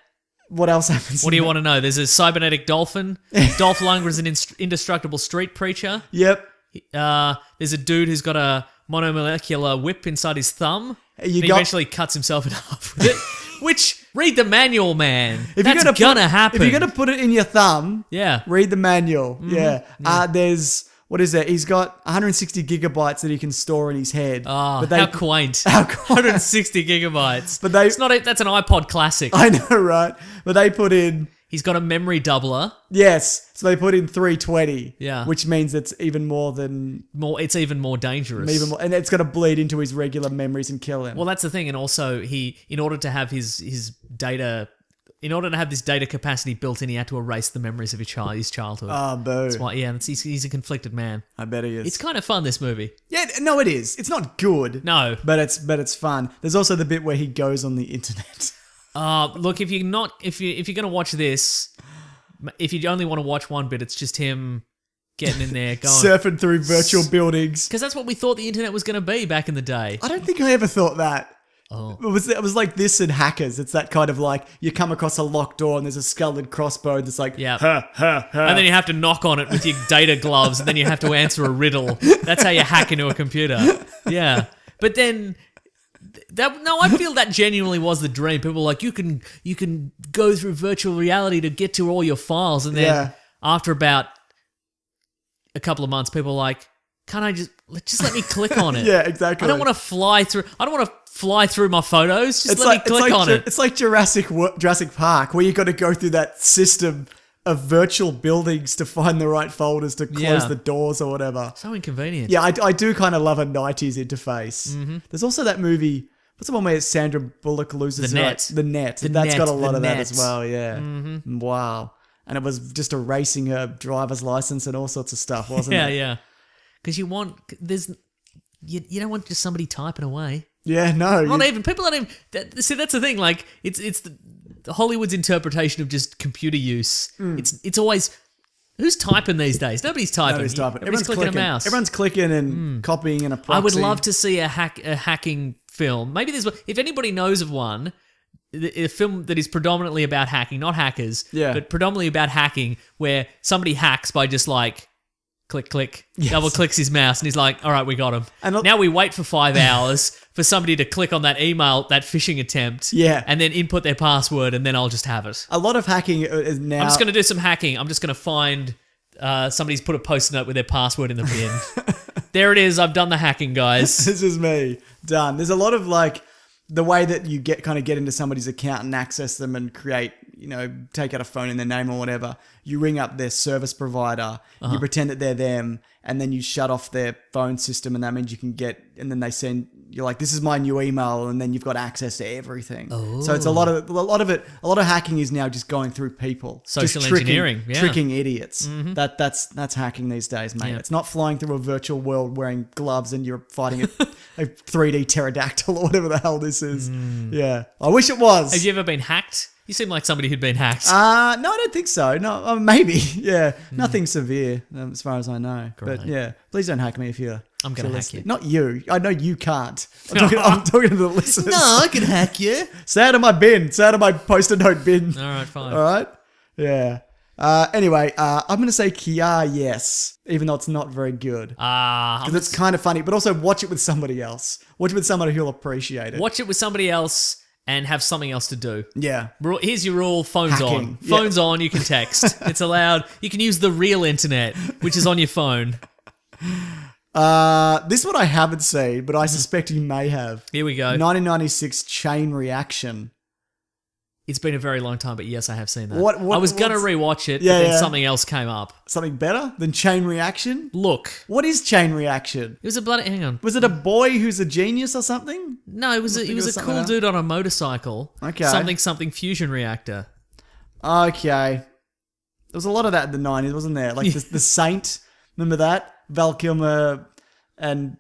What else happens? What do you want to know? There's a cybernetic dolphin. Dolph Lundgren's an indestructible street preacher. Yep. There's a dude who's got a monomolecular whip inside his thumb. He eventually cuts himself in half with it. Which, read the manual, man. That's gonna happen. If you're going to put it in your thumb, yeah, read the manual. Mm-hmm. Yeah. There's, what is it? He's got 160 gigabytes that he can store in his head. Oh, how quaint. 160 gigabytes. But that's an iPod classic. I know, right? But they put in... He's got a memory doubler. Yes. So they put in 320. Yeah. Which means it's even more than... It's even more dangerous. Even more, and it's going to bleed into his regular memories and kill him. Well, that's the thing. And also, in order to have his data... In order to have this data capacity built in, he had to erase the memories of his childhood. Oh, boo. That's why, he's a conflicted man. I bet he is. It's kind of fun, this movie. Yeah, no, it is. It's not good. No. But it's fun. There's also the bit where he goes on the internet. Look, if you're going to watch this, if you only want to watch one bit, it's just him getting in there, going... surfing through virtual buildings. Because that's what we thought the internet was going to be back in the day. I don't think I ever thought that. Oh. It was like this in Hackers. It's that kind of like, you come across a locked door and there's a skeleton crossbow and it's like, yeah. Ha, ha, ha. And then you have to knock on it with your data gloves and then you have to answer a riddle. That's how you hack into a computer. Yeah. But then... I feel that genuinely was the dream. People were like, you can go through virtual reality to get to all your files, and then after about a couple of months, people were like, can't I just let me click on it? Yeah, exactly. I don't want to fly through my photos. Just let me click on it. It's like Jurassic Park, where you got to go through that system of virtual buildings to find the right folders to close the doors or whatever. So inconvenient. Yeah, I do kind of love a 90s interface. Mm-hmm. There's also that movie, what's the one where Sandra Bullock loses The Net. The Net. That's got a lot of that as well, yeah. Mm-hmm. Wow. And it was just erasing her driver's license and all sorts of stuff, wasn't it? Yeah. Because you don't want just somebody typing away. Yeah, no. People don't even... See, that's the thing. Like, it's the Hollywood's interpretation of just computer use. It's always... Who's typing these days? Nobody's typing. Everyone's clicking a mouse. Everyone's clicking and copying in a proxy. I would love to see a hacking film. Maybe there's... If anybody knows of one, a film that is predominantly about hacking, not hackers, but predominantly about hacking, where somebody hacks by just like... Click, click, double clicks his mouse, and he's like, all right, we got him. And now we wait for 5 hours for somebody to click on that email, that phishing attempt, and then input their password, and then I'll just have it. A lot of hacking is now... I'm just going to do some hacking. I'm just going to find somebody's put a post-it note with their password in the bin. There it is. I've done the hacking, guys. This is me. Done. There's a lot of like... The way that you get into somebody's account and access them and create, take out a phone in their name or whatever, you ring up their service provider, you pretend that they're them, and then you shut off their phone system, and that means you can and then they send, you're like, this is my new email, and then you've got access to everything. Oh. So it's a lot of hacking is now just going through people. Social just engineering. Tricking idiots. Mm-hmm. That's hacking these days, mate. Yeah. It's not flying through a virtual world wearing gloves and you're fighting a 3D pterodactyl or whatever the hell this is. Yeah. I wish it was. Have you ever been hacked? You seem like somebody who'd been hacked. No, I don't think so. No, maybe. Yeah. Nothing severe, as far as I know. Great. But yeah, please don't hack me if you're I'm going to hack you. Not you. I know you can't. I'm talking to the listeners. No, I can hack you. Stay out of my bin. Stay out of my post-it note bin. All right, fine. All right? Yeah. Anyway, I'm going to say Kia, yes, even though it's not very good. Because it's kind of funny, but also watch it with somebody else. Watch it with somebody who'll appreciate it. Watch it with somebody else and have something else to do. Yeah. Here's your rule, phone's Hacking. on. Phone's on, you can text. It's allowed. You can use the real internet, which is on your phone. This one I haven't seen, but I suspect you may have. Here we go. 1996 Chain Reaction. It's been a very long time, but yes, I have seen that. What- I was going to what's- rewatch it, Yeah, but then yeah. something else came up. Something better than Chain Reaction? Look, What is Chain Reaction? it was a bloody... Hang on. Was it a boy who's a genius or something? No, he was think it a was cool something else. dude on a motorcycle. Okay. Something fusion reactor. Okay. There was a lot of that in the 90s, wasn't there? Like the Saint, remember that? Val Kilmer and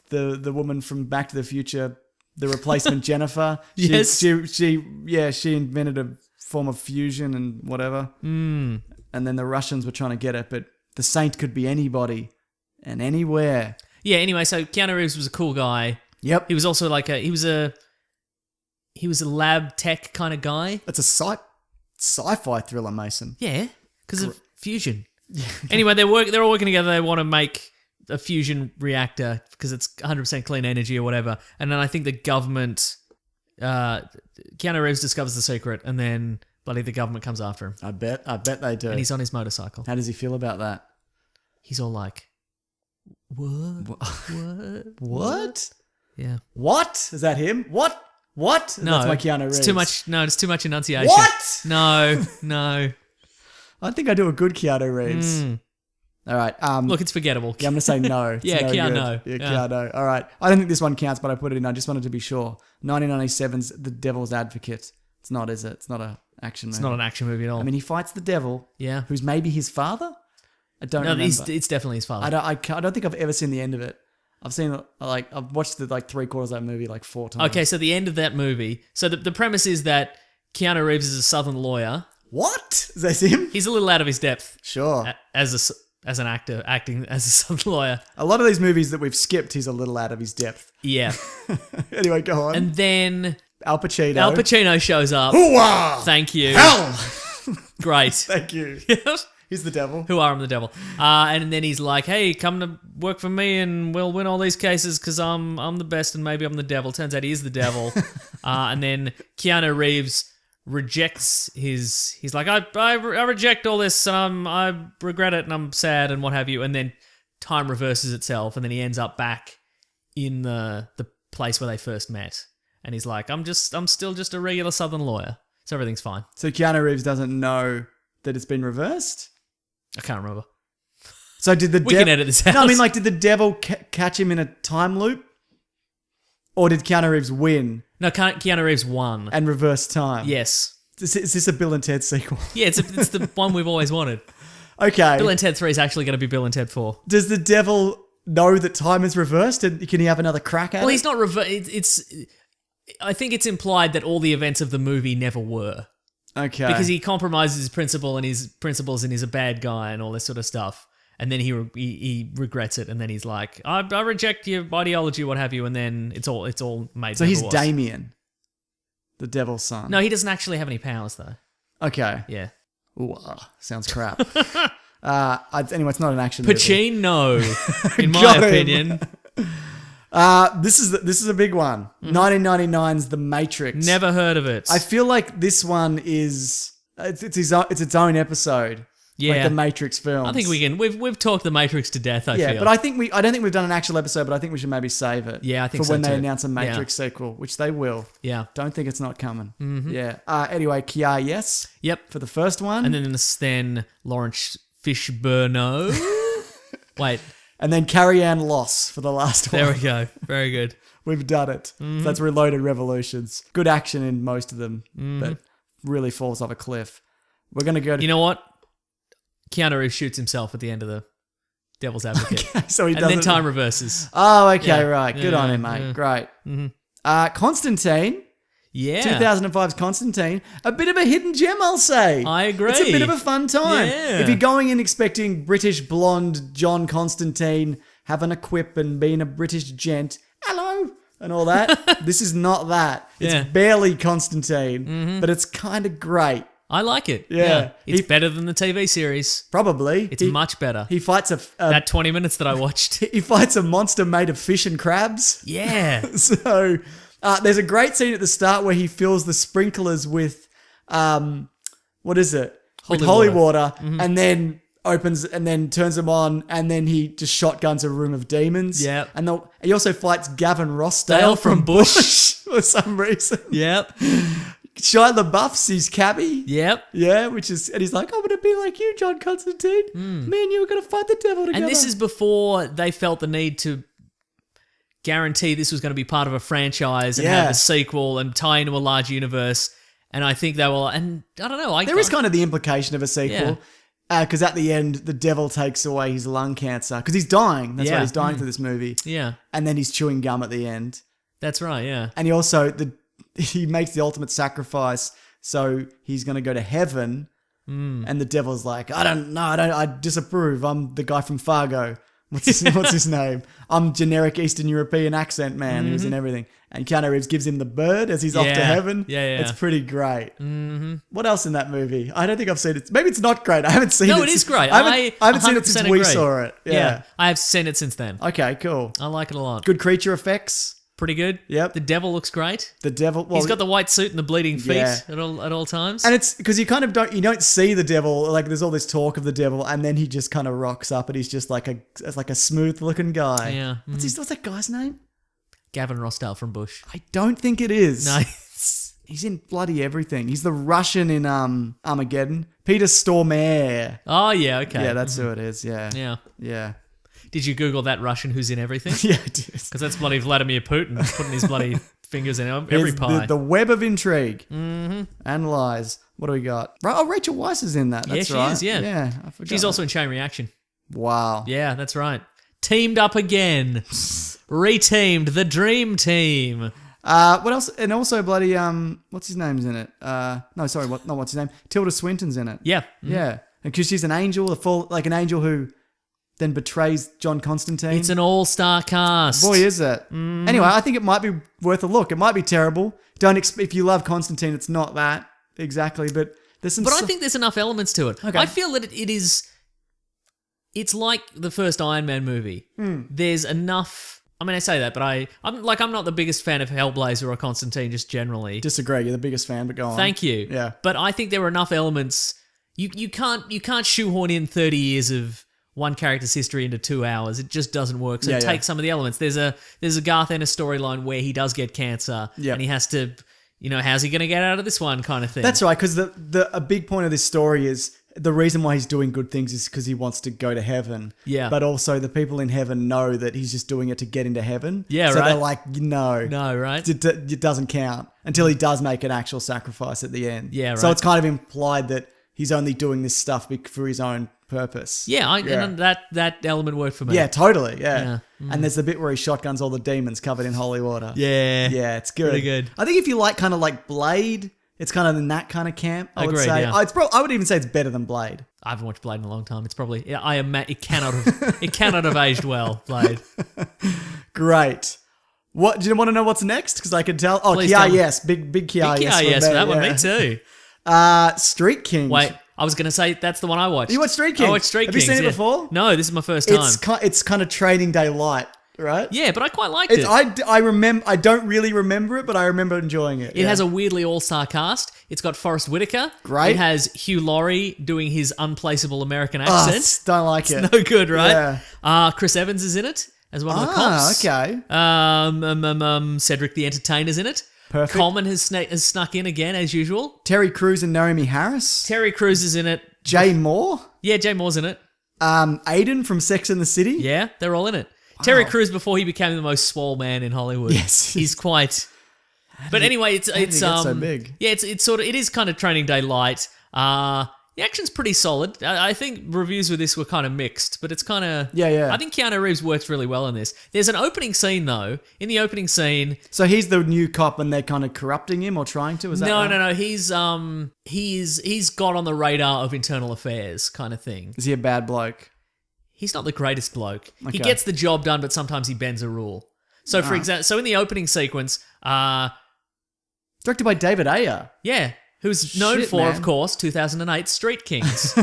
the woman from Back to the Future, the replacement Jennifer. Yes. She invented a form of fusion and whatever. And then the Russians were trying to get it, but the Saint could be anybody and anywhere. Yeah, anyway, so Keanu Reeves was a cool guy. Yep. He was also like he was a lab tech kind of guy. It's a sci-fi thriller, Mason. Yeah, because of fusion. Anyway, they're all working together. They want to make a fusion reactor because it's 100% clean energy or whatever. And then I think the government, Keanu Reeves discovers the secret, and then bloody the government comes after him. I bet they do. And he's on his motorcycle. How does he feel about that? He's all like, "What? What? Yeah. What? Is that him? What? No, That's my Keanu Reeves. It's too much. No, it's too much enunciation. What? No. I think I do a good Keanu Reeves. All right. Look, it's forgettable. Yeah, I'm going to say no. It's Yeah, no Keanu. good. Yeah. Keanu. All right. I don't think this one counts, but I put it in. I just wanted to be sure. 1997's The Devil's Advocate. It's not, is it? It's not an action movie. It's not an action movie at all. I mean, he fights the devil. Yeah. Who's maybe his father? I don't No, remember. it's definitely his father. I don't think I've ever seen the end of it. I've watched the 3/4 of that movie 4 times. Okay, so the end of that movie. So the premise is that Keanu Reeves is a Southern lawyer. What? Is that him? He's a little out of his depth Sure. as an actor, acting as a Southern lawyer. A lot of these movies that we've skipped, he's a little out of his depth. Yeah. Anyway, go on. And then Al Pacino. Al Pacino shows up. Hoo-ah! Thank you. Hell! Great. Thank you. He's the devil. Who are I'm the devil. And then he's like, hey, come to work for me and we'll win all these cases because I'm the best and maybe I'm the devil. Turns out he is the devil. And then Keanu Reeves rejects he's like, I reject all this and I regret it and I'm sad and what have you. And then time reverses itself and then he ends up back in the place where they first met. And he's like, I'm still just a regular Southern lawyer. So everything's fine. So Keanu Reeves doesn't know that it's been reversed? I can't remember. So did the We can edit this out. No, I mean, did the devil catch him in a time loop? Or did Keanu Reeves win No, Keanu Reeves won. and reverse time? Yes. Is this a Bill and Ted sequel? Yeah, it's the one we've always wanted. Okay. Bill and Ted 3 is actually going to be Bill and Ted 4. Does the devil know that time is reversed and can he have another crack at it? Well, he's not I think it's implied that all the events of the movie never were. Okay. Because he compromises his principles and he's a bad guy and all this sort of stuff. And then he regrets it and then he's like, I reject your ideology, what have you, and then it's all made. So he's never was. Damien, the devil's son. No, he doesn't actually have any powers though. Okay. Yeah. Ooh, sounds crap. Anyway, it's not an action movie. Pacino, in my Got him. opinion. This is a big one. 1999's The Matrix. Never heard of it. I feel like this one is it's its own episode. Yeah. Like the Matrix films. I think we can. We've talked the Matrix to death. I feel. But I don't think we've done an actual episode, but I think we should maybe save it. Yeah, I think for so when they too. announce a Matrix sequel, which they will. Yeah. Don't think it's not coming. Mm-hmm. Yeah. Anyway, Kia, yes. Yep. For the first one, And then Lawrence Fishburne. Wait. and then Carrie Ann Loss for the last one. There we go. Very good. We've done it. Mm-hmm. So that's Reloaded Revolutions. Good action in most of them, but really falls off a cliff. We're gonna go to You know what? Keanu Reeves shoots himself at the end of the Devil's Advocate. so he And doesn't. then time reverses. Oh, okay, Yeah. right. Good on him, Yeah, mate. yeah. Great. Constantine. Yeah. 2005's Constantine. A bit of a hidden gem, I'll say. I agree. It's a bit of a fun time. Yeah. If you're going in expecting British blonde John Constantine having a quip and being a British gent. Hello. And all that. This is not that. It's barely Constantine, but it's kind of great. I like it. Yeah. It's better than the TV series. Probably. It's much better. He fights that 20 minutes that I watched. He fights a monster made of fish and crabs. Yeah. So there's a great scene at the start where he fills the sprinklers with, what is it? Holy water. And then opens and then turns them on, and then he just shotguns a room of demons. Yep. And he also fights Gavin Rossdale from Bush for some reason. Yep. Shia LaBeouf's his cabbie. Yep. Yeah, and he's like, I'm going to be like you, John Constantine. Me and you are going to fight the devil together. And this is before they felt the need to guarantee this was going to be part of a franchise and have a sequel and tie into a large universe. And I think they were, and I don't know. There is kind of the implication of a sequel. Because at the end, the devil takes away his lung cancer. Because he's dying. That's why he's dying for this movie. Yeah. And then he's chewing gum at the end. That's right, yeah. And he also, he makes the ultimate sacrifice. So he's going to go to heaven. And the devil's like, I disapprove. I'm the guy from Fargo. What's his name? I'm generic Eastern European accent man who's in everything. And Keanu Reeves gives him the bird as he's off to heaven. Yeah. It's pretty great. What else in that movie? I don't think I've seen it. Maybe it's not great. I haven't seen it. No, it is great. I haven't seen it since we agree. saw it. Yeah. I have seen it since then. Okay, cool. I like it a lot. Good creature effects. Pretty good. Yep. The devil looks great. The devil. Well, He's got the white suit and the bleeding feet Yeah. at all times. and it's because you kind of don't see the devil. Like there's all this talk of the devil, and then he just kind of rocks up, and he's just like a smooth looking guy. Yeah. What's that guy's name? Gavin Rossdale from Bush. I don't think it is. No. He's in bloody everything. He's the Russian in Armageddon. Peter Stormare. Oh, yeah, okay. Yeah, that's who it is. Yeah. Yeah. Yeah. Did you Google that Russian who's in everything? Yeah, I did. Because that's bloody Vladimir Putin putting his bloody fingers in every Here's pie. The web of intrigue and lies. What do we got? Oh, Rachel Weisz is in that. That's she right. is, yeah. Yeah, I forgot. She's also in Chain Reaction. Wow. Yeah, that's right. Teamed up again. Reteamed. The Dream Team. What else? And also bloody what's his name's in it? No, sorry, what's his name? Tilda Swinton's in it. Yeah. Yeah, because she's an angel, like an angel who then betrays John Constantine. It's an all-star cast. Boy, is it. Anyway, I think it might be worth a look. It might be terrible. If you love Constantine, it's not that exactly, but there's some. But I think there's enough elements to it. Okay. I feel that it is. It's like the first Iron Man movie. There's enough. I mean, I say that, but I'm not the biggest fan of Hellblazer or Constantine, just generally. disagree. You're the biggest fan, but go on. Thank you. Yeah. But I think there are enough elements. You can't shoehorn in 30 years of one character's history into 2 hours. It just doesn't work. So take some of the elements. There's a Garth Ennis storyline where he does get cancer, and he has to, how's he going to get out of this one kind of thing. That's right, because a big point of this story is the reason why he's doing good things is because he wants to go to heaven. Yeah. But also the people in heaven know that he's just doing it to get into heaven. Yeah, so right. they're like, no, right? it doesn't count until he does make an actual sacrifice at the end. Yeah, So right. it's kind of implied that he's only doing this stuff for his own purpose. Yeah, and that element worked for me. Yeah, totally. Yeah. Yeah. And there's the bit where he shotguns all the demons covered in holy water. Yeah. Yeah, it's good. Pretty good. I think if you like kind of like Blade, it's kind of in that kind of camp. I would Agreed, say. yeah. I would even say it's better than Blade. I haven't watched Blade in a long time. It's probably it cannot have aged well. Blade. Great. What do you want to know? What's next? Because I can tell. Oh, Please tell me. yes, big Kia, Yeah, yes, yes, for for that one. yeah. Me too. Street Kings. Wait, I was going to say that's the one I watched. You watched Street Kings? I watched Street Have Kings. you seen it yeah. before? No, this is my first time. It's kind of Training Day light, right? Yeah, but I quite liked it. I remember. I don't really remember it, but I remember enjoying it. It has a weirdly all-star cast. It's got Forrest Whitaker. Great. It has Hugh Laurie doing his unplaceable American Oh, accent. don't like it. No good, right? Yeah. Chris Evans is in it as one of the cops. Okay. Cedric the Entertainer's in it. Perfect. Coleman has snuck in again as usual. Terry Crews and Naomi Harris. Terry Crews is in it. Jay Moore. Yeah, Jay Moore's in it. Aiden from Sex and the City. Yeah, they're all in it. Terry Crews before he became the most swole man in Hollywood. Yes. He's quite. But anyway, it's did he get so big? Yeah, it's sort of it is kind of Training Day light. The action's pretty solid. I think reviews with this were kind of mixed, but it's kind of Yeah. I think Keanu Reeves works really well in this. There's an opening scene though. In the opening scene, So he's the new cop, and they're kind of corrupting him or trying to. Is that right? no. He's got on the radar of internal affairs kind of thing. Is he a bad bloke? he's not the greatest bloke. He Okay. gets the job done, but sometimes he bends a rule. So, for example, so in the opening sequence, Directed by David Ayer. yeah, who's known Shit, for, man. of course, 2008 Street Kings,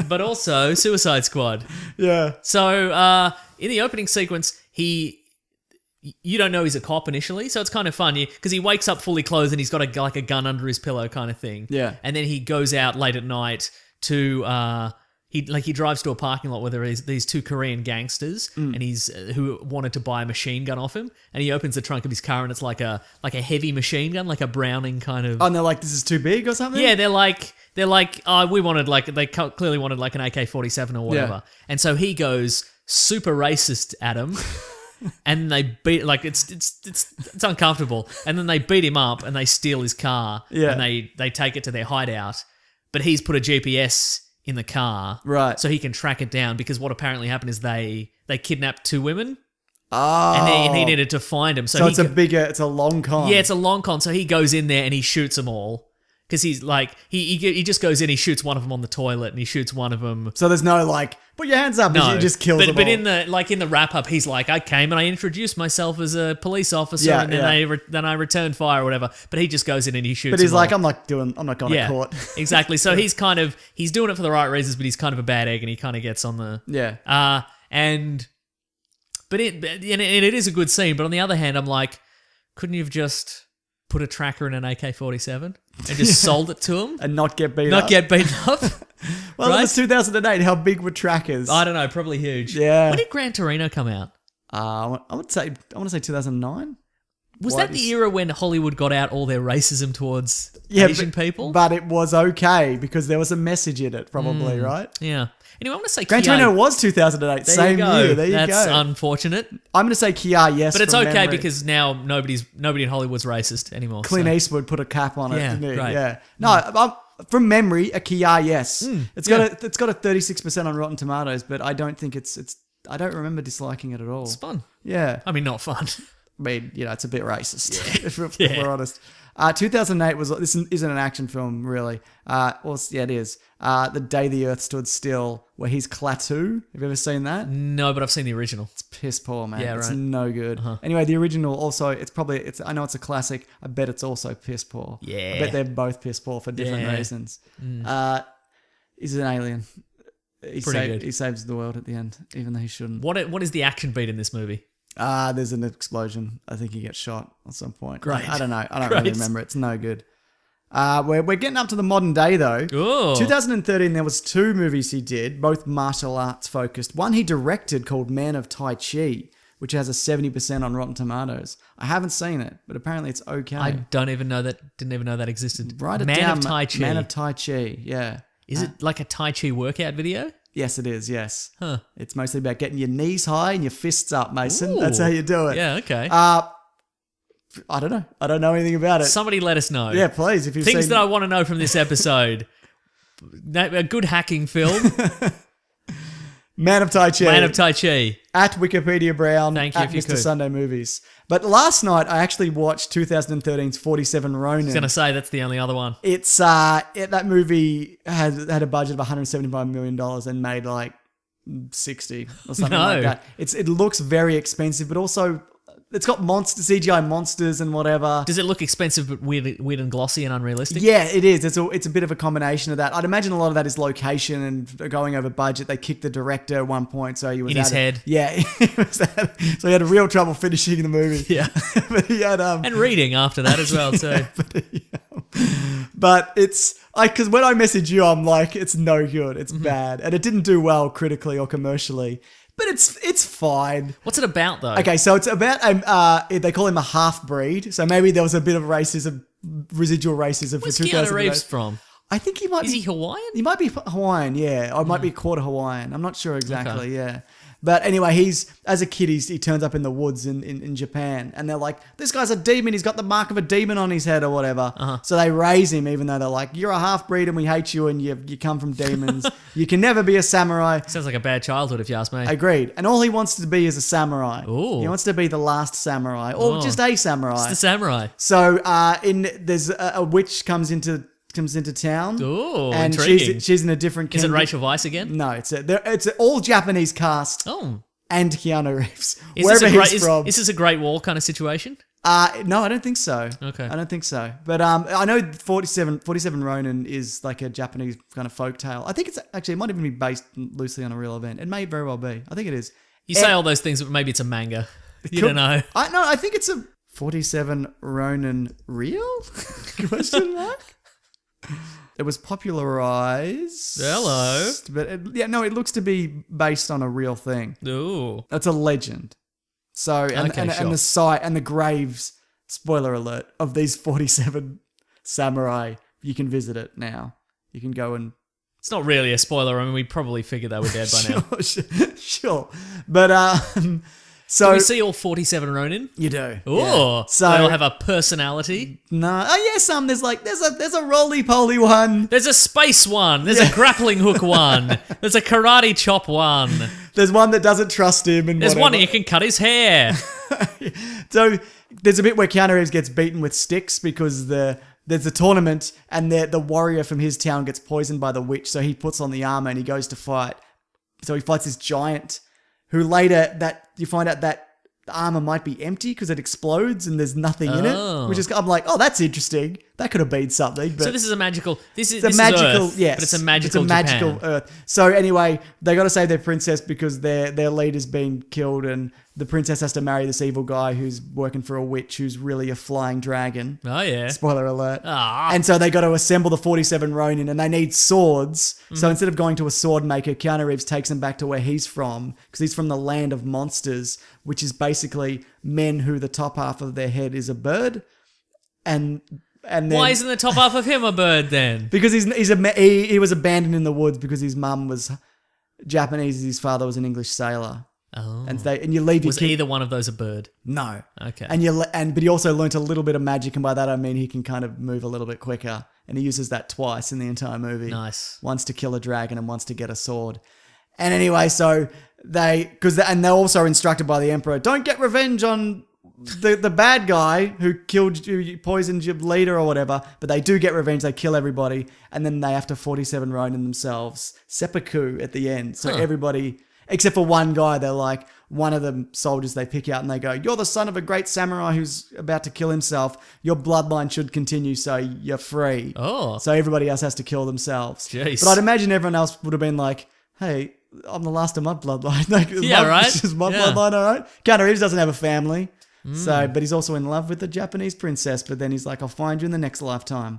but also Suicide Squad. Yeah. So in the opening sequence, you don't know he's a cop initially, so it's kind of fun because he wakes up fully clothed and he's got a gun under his pillow kind of thing. Yeah. And then he goes out late at night to he drives to a parking lot where there is these two Korean gangsters and he's who wanted to buy a machine gun off him, and he opens the trunk of his car and it's like a heavy machine gun, like a Browning kind of. Oh, and they're like, this is too big or something? Yeah, they're like, oh, we wanted they clearly wanted like an AK-47 or whatever. Yeah. And so he goes super racist at him. And they beat it's uncomfortable. And then they beat him up and they steal his car. Yeah. And they take it to their hideout. But he's put a GPS in the car. Right. So he can track it down, because what apparently happened is they kidnapped two women. Oh. And he needed to find them. So it's it's a long con. Yeah, it's a long con. So he goes in there and he shoots them all. Because he's like, he just goes in, he shoots one of them on the toilet, and he shoots one of them. So there's no like, put your hands up, No, he just kills them but all. in the wrap up, he's like, I came and I introduced myself as a police officer, Yeah, and then I returned fire or whatever. But he just goes in and he shoots. But he's them like, all. I'm not going to court. Exactly. So he's doing it for the right reasons, but he's kind of a bad egg, and he kind of gets on the Yeah. But it is a good scene. But on the other hand, I'm like, couldn't you have just put a tracker in an AK-47 and just sold it to him? And not get beat up. Not get beaten up? Well, right? it was 2008. How big were trackers? I don't know, probably huge. Yeah. When did Gran Torino come out? I want to say 2009. Was What that the is- era when Hollywood got out all their racism towards Asian people? But it was okay because there was a message in it, probably, right? Yeah. Anyway, I want to say Gran Keanu. Torino was 2008, There same you go. year. There you That's go. unfortunate. I'm going to say Kia, yes, But it's from okay memory. because now nobody in Hollywood's racist anymore. Clint so. Eastwood put a cap on it, Yeah, didn't he? right. Yeah. No, from memory, a Kia, yes. It's got a 36% on Rotten Tomatoes, but I don't think it's I don't remember disliking it at all. It's fun. Yeah. I mean, not fun. I mean, it's a bit racist, if Yeah. we're honest. 2008 this isn't an action film, really. It is. The Day the Earth Stood Still, where he's Klaatu. Have you ever seen that? No, but I've seen the original. It's piss poor, man. Yeah, It's right. no good. Anyway, the original also, I know it's a classic. I bet it's also piss poor. Yeah. I bet they're both piss poor for different Yeah. reasons. He's an alien. Pretty good. He saves the world at the end, even though he shouldn't. What is the action beat in this movie? There's an explosion. I think he gets shot at some point. Great. I don't know. I don't really Great. remember. It's no good. We're getting up to the modern day though. Oh. 2013, there was two movies he did, both martial arts focused. One he directed called Man of Tai Chi, which has a 70% on Rotten Tomatoes. I haven't seen it, but apparently it's okay. I didn't even know that existed. Write it Man down. of Tai Chi. Man of Tai Chi. Yeah. Is it like a Tai Chi workout video? Yes, it is. Yes. Huh. It's mostly about getting your knees high and your fists up, Mason. Ooh. That's how you do it. Yeah, okay. I don't know. I don't know anything about it. Somebody let us know. Yeah, please. If you've Things seen that I want to know from this episode. A good hacking film. Man of Tai Chi. Man of Tai Chi. At Wikipedia Brown. Thank you, At if you Mr. could. Sunday Movies. But last night I actually watched 2013's 47 Ronin. I was going to say that's the only other one. It's that movie had a budget of $175 million and made like 60 or something No. like that. It looks very expensive, but also it's got CGI monsters and whatever. Does it look expensive but weird and glossy and unrealistic? Yeah, it is. It's a bit of a combination of that. I'd imagine a lot of that is location and going over budget. They kicked the director at one point, so he was In his head. Yeah, so he had real trouble finishing the movie. Yeah. But he had And reading after that as well, too. But it's because when I message you, I'm like, it's no good. It's bad, and it didn't do well critically or commercially. But it's fine. What's it about, though? Okay, so it's about they call him a half breed. So maybe there was a bit of racism, residual racism Where's for Keanu 2000. Reeves from? I think he might Is be. he Hawaiian? He might be Hawaiian, yeah, or might be quarter Hawaiian. I'm not sure exactly, Okay. yeah. But anyway, as a kid, he turns up in the woods in Japan, and they're like, this guy's a demon. He's got the mark of a demon on his head or whatever. So they raise him, even though they're like, you're a half breed and we hate you and you come from demons. You can never be a samurai. Sounds like a bad childhood, if you ask me. Agreed. And all he wants to be is a samurai. Ooh. He wants to be the last samurai, or Oh. just a samurai. It's the samurai. So there's a witch comes into comes into town. Ooh, and intriguing. she's in a different Is it kingdom. Rachel Weisz again? No, it's an all Japanese cast. Oh. And Keanu Reeves. Is wherever this he's from. Is this a Great Wall kind of situation? No, I don't think so. Okay. I don't think so. But I know 47 Ronin is like a Japanese kind of folk tale. I think it might even be based loosely on a real event. It may very well be. I think it is. You say all those things, but maybe it's a manga. You don't know. I think it's a 47 Ronin real? Question mark? It was popularized. Hello. But it looks to be based on a real thing. Ooh. It's a legend. So, and the site and the graves, spoiler alert, of these 47 samurai, you can visit it now. You can go and... It's not really a spoiler. I mean, we probably figured they were dead by now. Sure. But, so... Do we see all 47 Ronin? You do. Ooh. Yeah. So they all have a personality. No. Oh, yeah, there's a roly-poly one. There's a space one. There's a grappling hook one. There's a karate chop one. There's one that doesn't trust him. And there's whatever. one that you can cut his hair. So there's a bit where Keanu Reeves gets beaten with sticks because there's a tournament and the warrior from his town gets poisoned by the witch. So he puts on the armor and he goes to fight. So he fights this giant who later you find out that the armor might be empty because it explodes and there's nothing in it. Which is, I'm like, oh, that's interesting. That could have been something. But so this is a magical. This is magical. Earth, yes, but it's a magical Japan. Earth. So anyway, they got to save their princess because their leader's been killed, and the princess has to marry this evil guy who's working for a witch who's really a flying dragon. Oh yeah. Spoiler alert. Ah. And so they got to assemble the 47 Ronin, and they need swords. Mm-hmm. So instead of going to a sword maker, Keanu Reeves takes them back to where he's from because he's from the land of monsters, which is basically men who the top half of their head is a bird, and then, why isn't the top half of him a bird then? Because he was abandoned in the woods because his mum was Japanese, his father was an English sailor. Oh. And you leave your Was either one of those a bird? No. Okay. But he also learnt a little bit of magic, and by that I mean he can kind of move a little bit quicker, and he uses that twice in the entire movie. Nice. Once to kill a dragon and once to get a sword. And anyway, so they're also instructed by the emperor, don't get revenge on the bad guy who poisoned your leader or whatever, but they do get revenge. They kill everybody, and then they have to 47 Ronin themselves. Seppuku at the end. So everybody, except for one guy, they're like, one of the soldiers they pick out and they go, you're the son of a great samurai who's about to kill himself. Your bloodline should continue, so you're free. Oh. So everybody else has to kill themselves. Jeez. But I'd imagine everyone else would have been like, hey, I'm the last of my bloodline. Right? This is my bloodline, all right? Keanu Reeves doesn't have a family. So, but he's also in love with the Japanese princess. But then he's like, I'll find you in the next lifetime.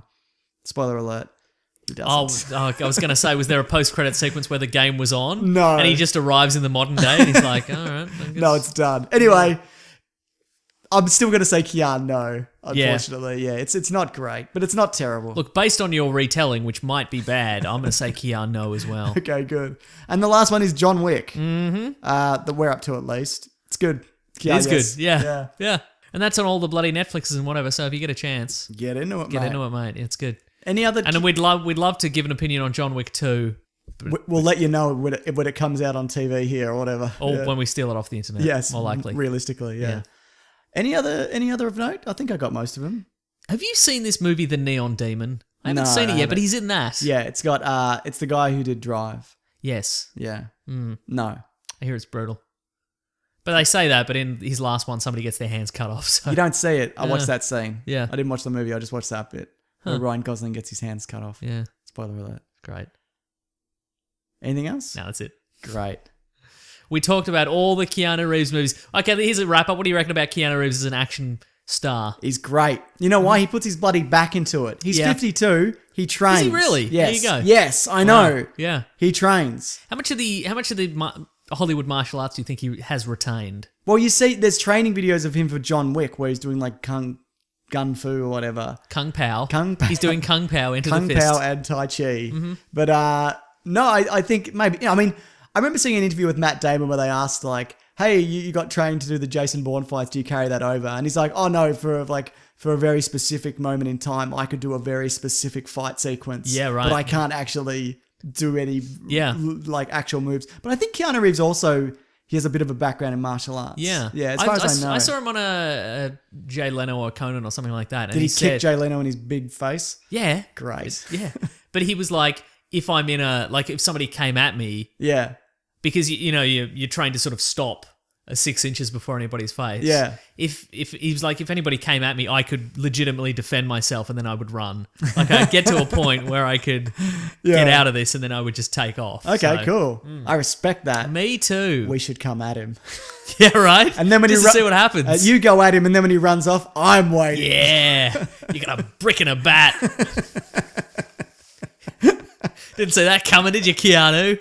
Spoiler alert. He doesn't. I was going to say, was there a post-credit sequence where the game was on? No. And he just arrives in the modern day and he's like, all right. No, it's done. Anyway, I'm still going to say Keanu, unfortunately. Yeah, it's not great, but it's not terrible. Look, based on your retelling, which might be bad, I'm going to say Keanu as well. Okay, good. And the last one is John Wick. Mm-hmm. That we're up to at least. It's good. It is good. Yeah. And that's on all the bloody Netflixes and whatever. So if you get a chance, get into it, mate. It's good. Any other? And we'd love to give an opinion on John Wick 2. We'll let you know when it comes out on TV here or whatever, or when we steal it off the internet. Yes, more likely. Realistically, yeah. Any other of note? I think I got most of them. Have you seen this movie, The Neon Demon? I haven't seen it yet, but he's in that. Yeah, it's got it's the guy who did Drive. Yes. Yeah. Mm. No. I hear it's brutal. But they say that, but in his last one, somebody gets their hands cut off. So. You don't see it. I watched that scene. Yeah. I didn't watch the movie. I just watched that bit where Ryan Gosling gets his hands cut off. Yeah. Spoiler alert. Great. Anything else? No, that's it. Great. We talked about all the Keanu Reeves movies. Okay, here's a wrap up. What do you reckon about Keanu Reeves as an action star? He's great. You know why? He puts his bloody back into it. He's 52. He trains. Is he really? Yes. There you go. Yes, I know. Wow. Yeah. He trains. How much of the Hollywood martial arts do you think he has retained? Well, you see, there's training videos of him for John Wick where he's doing like gun fu or whatever. Kung Pao. He's doing Kung Pao into Kung the fist. Pao and Tai Chi. Mm-hmm. But no, I think maybe. I mean, I remember seeing an interview with Matt Damon where they asked like, "Hey, you got trained to do the Jason Bourne fights. Do you carry that over?" And he's like, "Oh no, for a very specific moment in time, I could do a very specific fight sequence. Yeah, right. But I can't actually do any like actual moves." But I think Keanu Reeves also he has a bit of a background in martial arts. Yeah. As far as I know. I saw him on a Jay Leno or Conan or something like that. And Did he said, kick Jay Leno in his big face? Yeah. Great. Yeah. But he was like, if I'm in if somebody came at me, Yeah. because you're trained to sort of stop 6 inches before anybody's face. Yeah. If he was like, if anybody came at me, I could legitimately defend myself and then I would run. Like I'd get to a point where I could get out of this and then I would just take off. Okay, cool. I respect that. Me too. We should come at him. Yeah, right. And then when just to see what happens. You go at him, and then when he runs off, I'm waiting. Yeah. You got a brick and a bat. Didn't see that coming, did you, Keanu?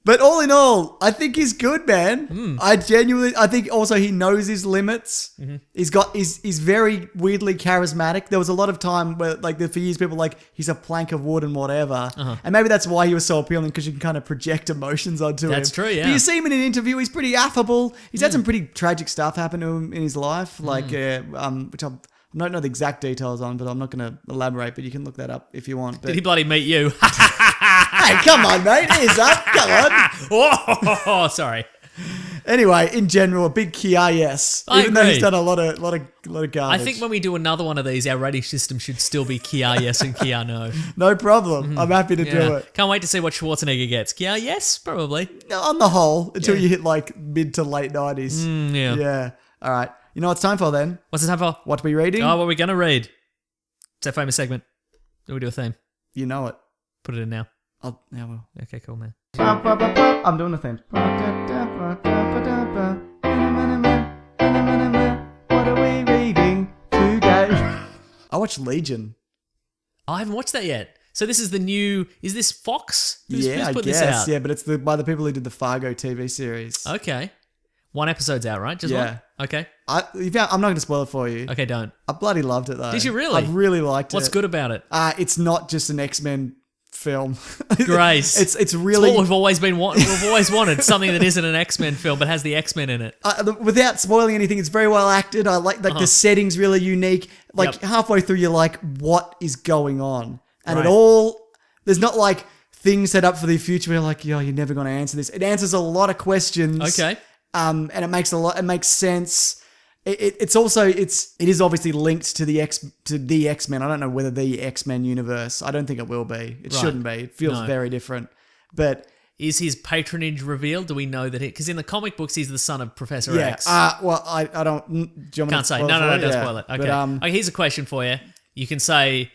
But all in all, I think he's good, man. I think also he knows his limits. He's very weirdly charismatic. There was a lot of time where, for years, people were like, he's a plank of wood and whatever. And maybe that's why he was so appealing, because you can kind of project emotions onto him. That's true, yeah. But you see him in an interview, he's pretty affable. He's had some pretty tragic stuff happen to him in his life, which I don't know the exact details on, but I'm not going to elaborate, but you can look that up if you want. But Did he bloody meet you? hey, come on, mate. Ears up. Come on. Oh, sorry. Anyway, in general, a big Kia yes. I Even though agree. he's done a lot of garbage. I think when we do another one of these, our rating system should still be Kia yes and Kia no. No problem. I'm happy to do it. Can't wait to see what Schwarzenegger gets. Kia yes, probably. On the whole, until you hit mid to late 90s. Yeah. Yeah. All right. You know what it's time for then? What's it time for? What are we reading? Oh, what are we going to read? It's our famous segment. Do we do a theme? You know it. Put it in now. Yeah, well. Okay, cool, man. I'm doing the theme. What are we reading today? I watched Legion. I haven't watched that yet. So this is the new... Is this Fox? Who's I put guess. this out? Yeah, but it's by the people who did the Fargo TV series. Okay. One episode's out, right? Just Yeah. one? Okay. I'm not going to spoil it for you. Okay, don't. I bloody loved it though. Did you really? I really liked it. What's good about it? It's not just an X-Men film. Grace. It's really... It's what we've always wanted. Something that isn't an X-Men film but has the X-Men in it. Without spoiling anything, it's very well acted. I like the setting's really unique. Halfway through, you're like, what is going on? And Right. there's not things set up for the future where you're like, you're never going to answer this. It answers a lot of questions. Okay. And it makes sense. It is obviously linked to the X-Men. I don't know whether the X-Men universe. I don't think it will be. It shouldn't be. It feels very different. But is his patronage revealed? Do we know that because in the comic books he's the son of Professor X? Well, I don't. Do you want me Can't to say. spoil No, it for you? don't spoil it. Okay. But, Okay, here's a question for you. You can say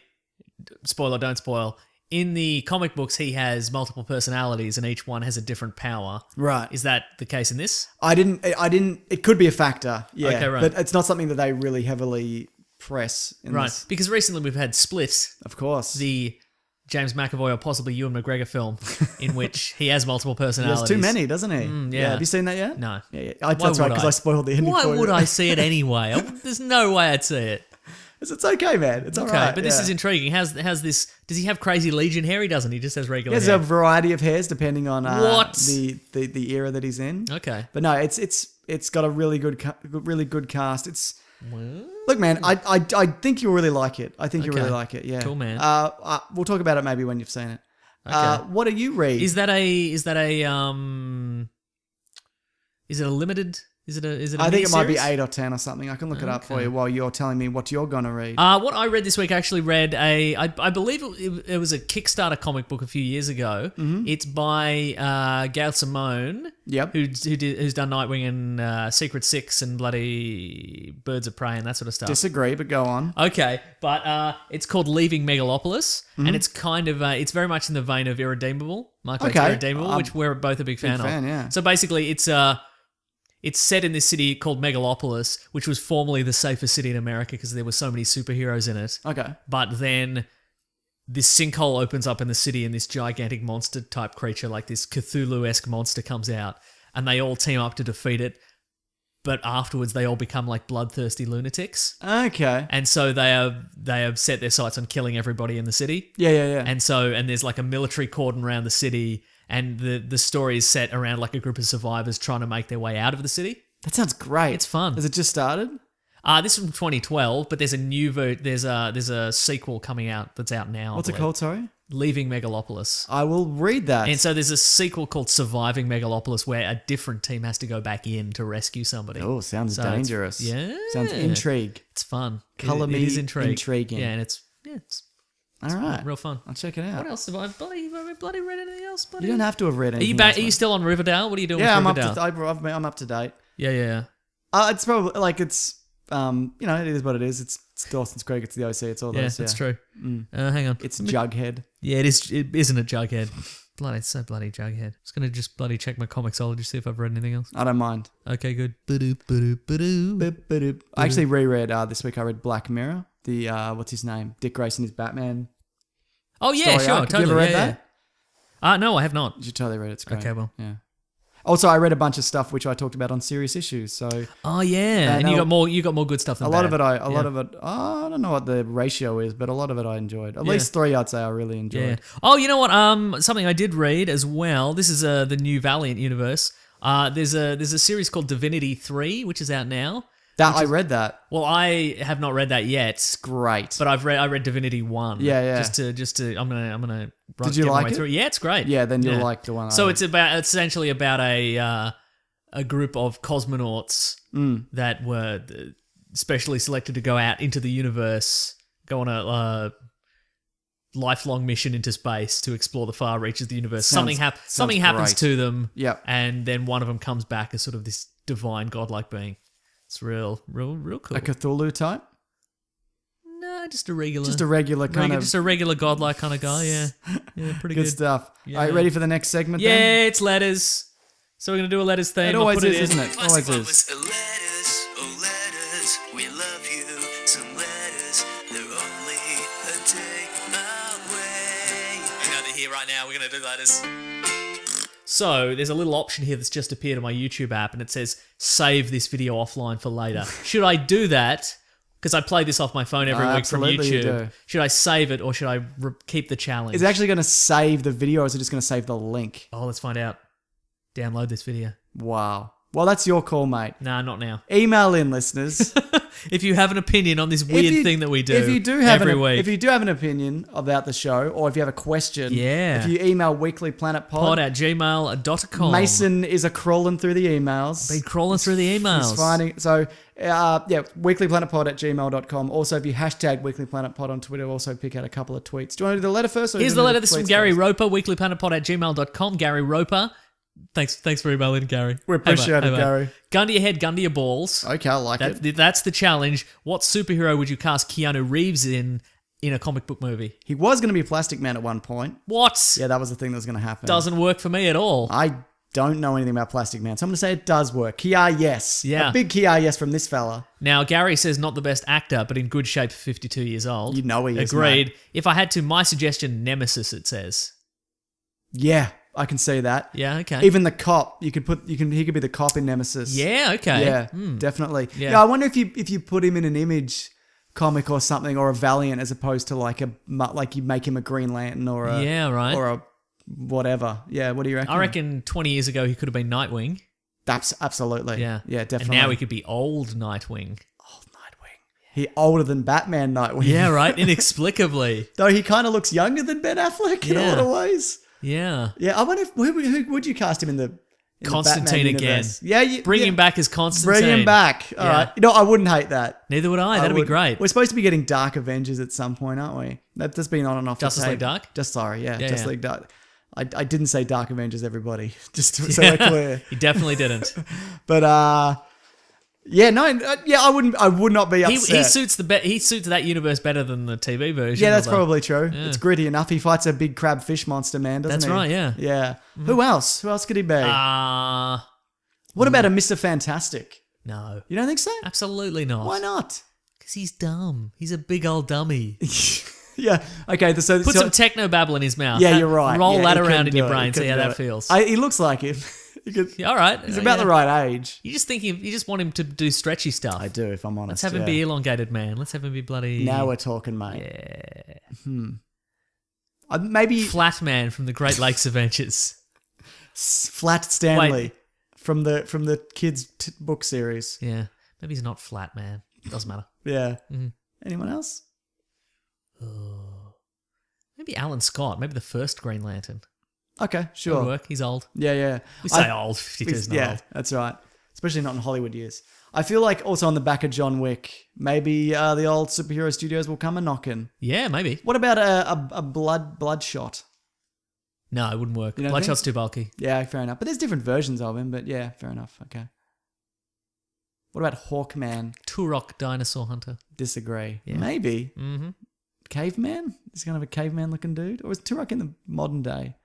spoil or don't spoil. In the comic books, he has multiple personalities, and each one has a different power. Right. Is that the case in this? I didn't. It could be a factor. Yeah. Okay, right. But it's not something that they really heavily press. In Right. This. Because recently we've had Split, Of course. the James McAvoy or possibly Ewan McGregor film, in which he has multiple He personalities. has too many, doesn't he? yeah. Have you seen that yet? No. Yeah. That's right, because I spoiled the ending Why for you. would I see it anyway? There's no way I'd see it. It's okay, man. It's all Okay, right. but this is intriguing. How's this? Does he have crazy Legion hair? He doesn't. He just has regular He has hair. a variety of hairs depending on What? the era that he's in. Okay. But no, it's got a really good cast. Look, man, I think you'll really like it. I think you'll really like it. Yeah. Cool, man. We'll talk about it maybe when you've seen it. Okay. What do you read? Is it a limited? Is it a I think it might be miniseries? 8 or 10 or something. I can look it up for you while you're telling me what you're gonna read. What I read this week, I actually read I believe it was a Kickstarter comic book a few years ago. Mm-hmm. It's by Gail Simone, Yep. who's done Nightwing and Secret Six and bloody Birds of Prey and that sort of stuff. Disagree, but go on. Okay, but it's called Leaving Megalopolis, Mm-hmm. and it's kind of it's very much in the vein of Irredeemable, Mark Waid's Okay. Irredeemable, which we're both a big fan of. yeah. So basically, it's set in this city called Megalopolis, which was formerly the safest city in America because there were so many superheroes in it. Okay. But then this sinkhole opens up in the city and this gigantic monster type creature, like this Cthulhu-esque monster, comes out and they all team up to defeat it. But afterwards, they all become like bloodthirsty lunatics. Okay. And so they have set their sights on killing everybody in the city. Yeah. And there's like a military cordon around the city, and the story is set around like a group of survivors trying to make their way out of the city. That sounds great. It's fun. Has it just started? This is from 2012, but there's a new there's a sequel coming out that's out now. I What's it believe. called? Sorry. Leaving Megalopolis. I will read that. And so there's a sequel called Surviving Megalopolis where a different team has to go back in to rescue somebody. Oh, sounds So it's- dangerous. yeah. Sounds intrigue. It's fun. Colour It me is intriguing. Yeah, and it's All right. real fun. I'll check it out. What else have I bloody read anything else? Bloody? You don't have to have read Are anything. you back? else, Are you mate. still on Riverdale? What are you doing? Yeah, with I'm Riverdale? I'm up to date. Yeah. It's probably like it's it is what it is. It's Dawson's Creek. It's the OC. It's all Yeah, those. that's true. Hang on. It's Jughead. Yeah, it is. It isn't a Jughead. Bloody, it's so bloody Jughead. Just gonna just bloody check my Comixology, see if I've read anything else. I don't mind. Okay, good. Ba-doop. I actually reread this week. I read Black Mirror. The what's his name? Dick Grayson, his Batman. Oh yeah, story sure, arc. totally. Have you ever read yeah, that? Yeah. No, I have not. You should totally read it. It's great. Okay, well. Yeah. Also, I read a bunch of stuff which I talked about on Serious Issues. So Oh yeah, and you got more. You got more good stuff than a lot of bad. it. I don't know what the ratio is, but a lot of it I enjoyed. At least 3, I'd say I really enjoyed. Yeah. Oh, you know what? Something I did read as well. This is the new Valiant universe. There's a series called Divinity 3, which is out now. I read that. Well, I have not read that yet, Great. but I read Divinity 1. Yeah. Just to I'm gonna. Did you get my like way it? through. Yeah, it's great. Yeah, then you'll like the one. So it's essentially about a group of cosmonauts that were specially selected to go out into the universe, go on a lifelong mission into space to explore the far reaches of the universe. Something happens great. to them, Yep. and then one of them comes back as sort of this divine godlike being. It's real cool. A Cthulhu type. No, just a regular, Just a regular godlike kind of guy. Yeah, pretty good good. stuff. Yeah. All right, ready for the next segment? Yeah, then? it's letters. So we're gonna do a letters theme. It I'll always put is, it in. isn't it? Always is. was letters, oh letters, we love you. Some letters, they're only a day away. Hang on to here right now, we're gonna do letters. So there's a little option here that's just appeared on my YouTube app, and it says save this video offline for later. Should I do that? Because I play this off my phone every week from absolutely you YouTube. do. Should I save it or should I keep the challenge? Is it actually going to save the video, or is it just going to save the link? Oh, let's find out. Download this video. Wow. Well, that's your call, mate. Nah, not now. Email in, listeners. If you have an opinion on this weird thing that we do if you do have every week. If you do have an opinion about the show, or if you have a question, Yeah. if you email weeklyplanetpod, pod@gmail.com. Mason is crawling through the emails. Been crawling through the emails. He's finding weeklyplanetpod@gmail.com. Also, if you hashtag weeklyplanetpod on Twitter, also pick out a couple of tweets. Do you want to do the letter first? Or Here's do the you want letter. to do This is from tweets Gary first? Roper, weeklyplanetpod@gmail.com. Gary Roper. Thanks for emailing, Gary. We appreciate Hey, it, mate. Gary. Gun to your head, gun to your balls. Okay, I like it. That's the challenge. What superhero would you cast Keanu Reeves in a comic book movie? He was going to be Plastic Man at one point. What? Yeah, that was the thing that was going to happen. Doesn't work for me at all. I don't know anything about Plastic Man, so I'm going to say it does work. Kia, yes. Yeah. A big Kia, yes from this fella. Now, Gary says not the best actor, but in good shape for 52 years old. You know he is, Agreed. mate. If I had to, my suggestion, Nemesis, it says. Yeah, I can see that. Yeah, okay. Even the cop, he could be the cop in Nemesis. Yeah, okay. Yeah, definitely. Yeah. Yeah, I wonder if you put him in an Image comic or something, or a Valiant, as opposed to like you make him a Green Lantern or a Yeah, right. or a whatever. Yeah, what do you reckon? I reckon 20 years ago he could have been Nightwing. That's absolutely. Yeah. Yeah, definitely. And now he could be old Nightwing. old Nightwing. He older than Batman Nightwing. Yeah, right? Inexplicably. Though he kind of looks younger than Ben Affleck in a lot of ways. Yeah. Yeah, I wonder who would you cast him in the Constantine Batman again. universe? Yeah, Bring him back as Constantine. Bring him back. All right. You know, I wouldn't hate that. Neither would I. That'd be great. We're supposed to be getting Dark Avengers at some point, aren't we? That's been on and off. Justice the League tape. Dark? Justice League Dark. I didn't say Dark Avengers, everybody. Just so Yeah. we're clear. He definitely didn't. But I would not be upset. He suits he suits that universe better than the TV version. Yeah, that's although- probably true. It's gritty enough. He fights a big crab fish monster man, doesn't That's he? right, yeah. Yeah. Who else? Who else could he be? What about a Mr. Fantastic? No. You don't think so? Absolutely not. Why not? Because he's dumb. He's a big old dummy. Yeah. Okay. So Put some techno babble in his mouth. Yeah, you're right. Roll Yeah, that he around couldn't in your do it. brain. He See how couldn't that do it. feels. He looks like him. Yeah, all right. He's about the right age. You just want him to do stretchy stuff. I do, if I'm honest. Let's have him be elongated, man. Let's have him be bloody. Now we're talking, mate. Yeah. Maybe Flat Man from the Great Lakes Adventures. Flat Stanley from the kids' book series. Yeah. Maybe he's not Flat Man. Doesn't matter. Yeah. Mm-hmm. Anyone else? Maybe Maybe Alan Scott. Maybe the first Green Lantern. Okay, That'd sure. work. He's old. Yeah. We say old. 52 is not Yeah, old. that's right. Especially not in Hollywood years. I feel like also on the back of John Wick, maybe the old superhero studios will come a knocking. Yeah, maybe. What about a Bloodshot? No, it wouldn't work. You don't Bloodshot's too bulky. Yeah, fair enough. But there's different versions of him. But yeah, fair enough. Okay. What about Hawkman? Turok Dinosaur Hunter. Disagree. Yeah. Maybe. Mm-hmm. Caveman? Is he kind of a caveman looking dude? Or is Turok in the modern day?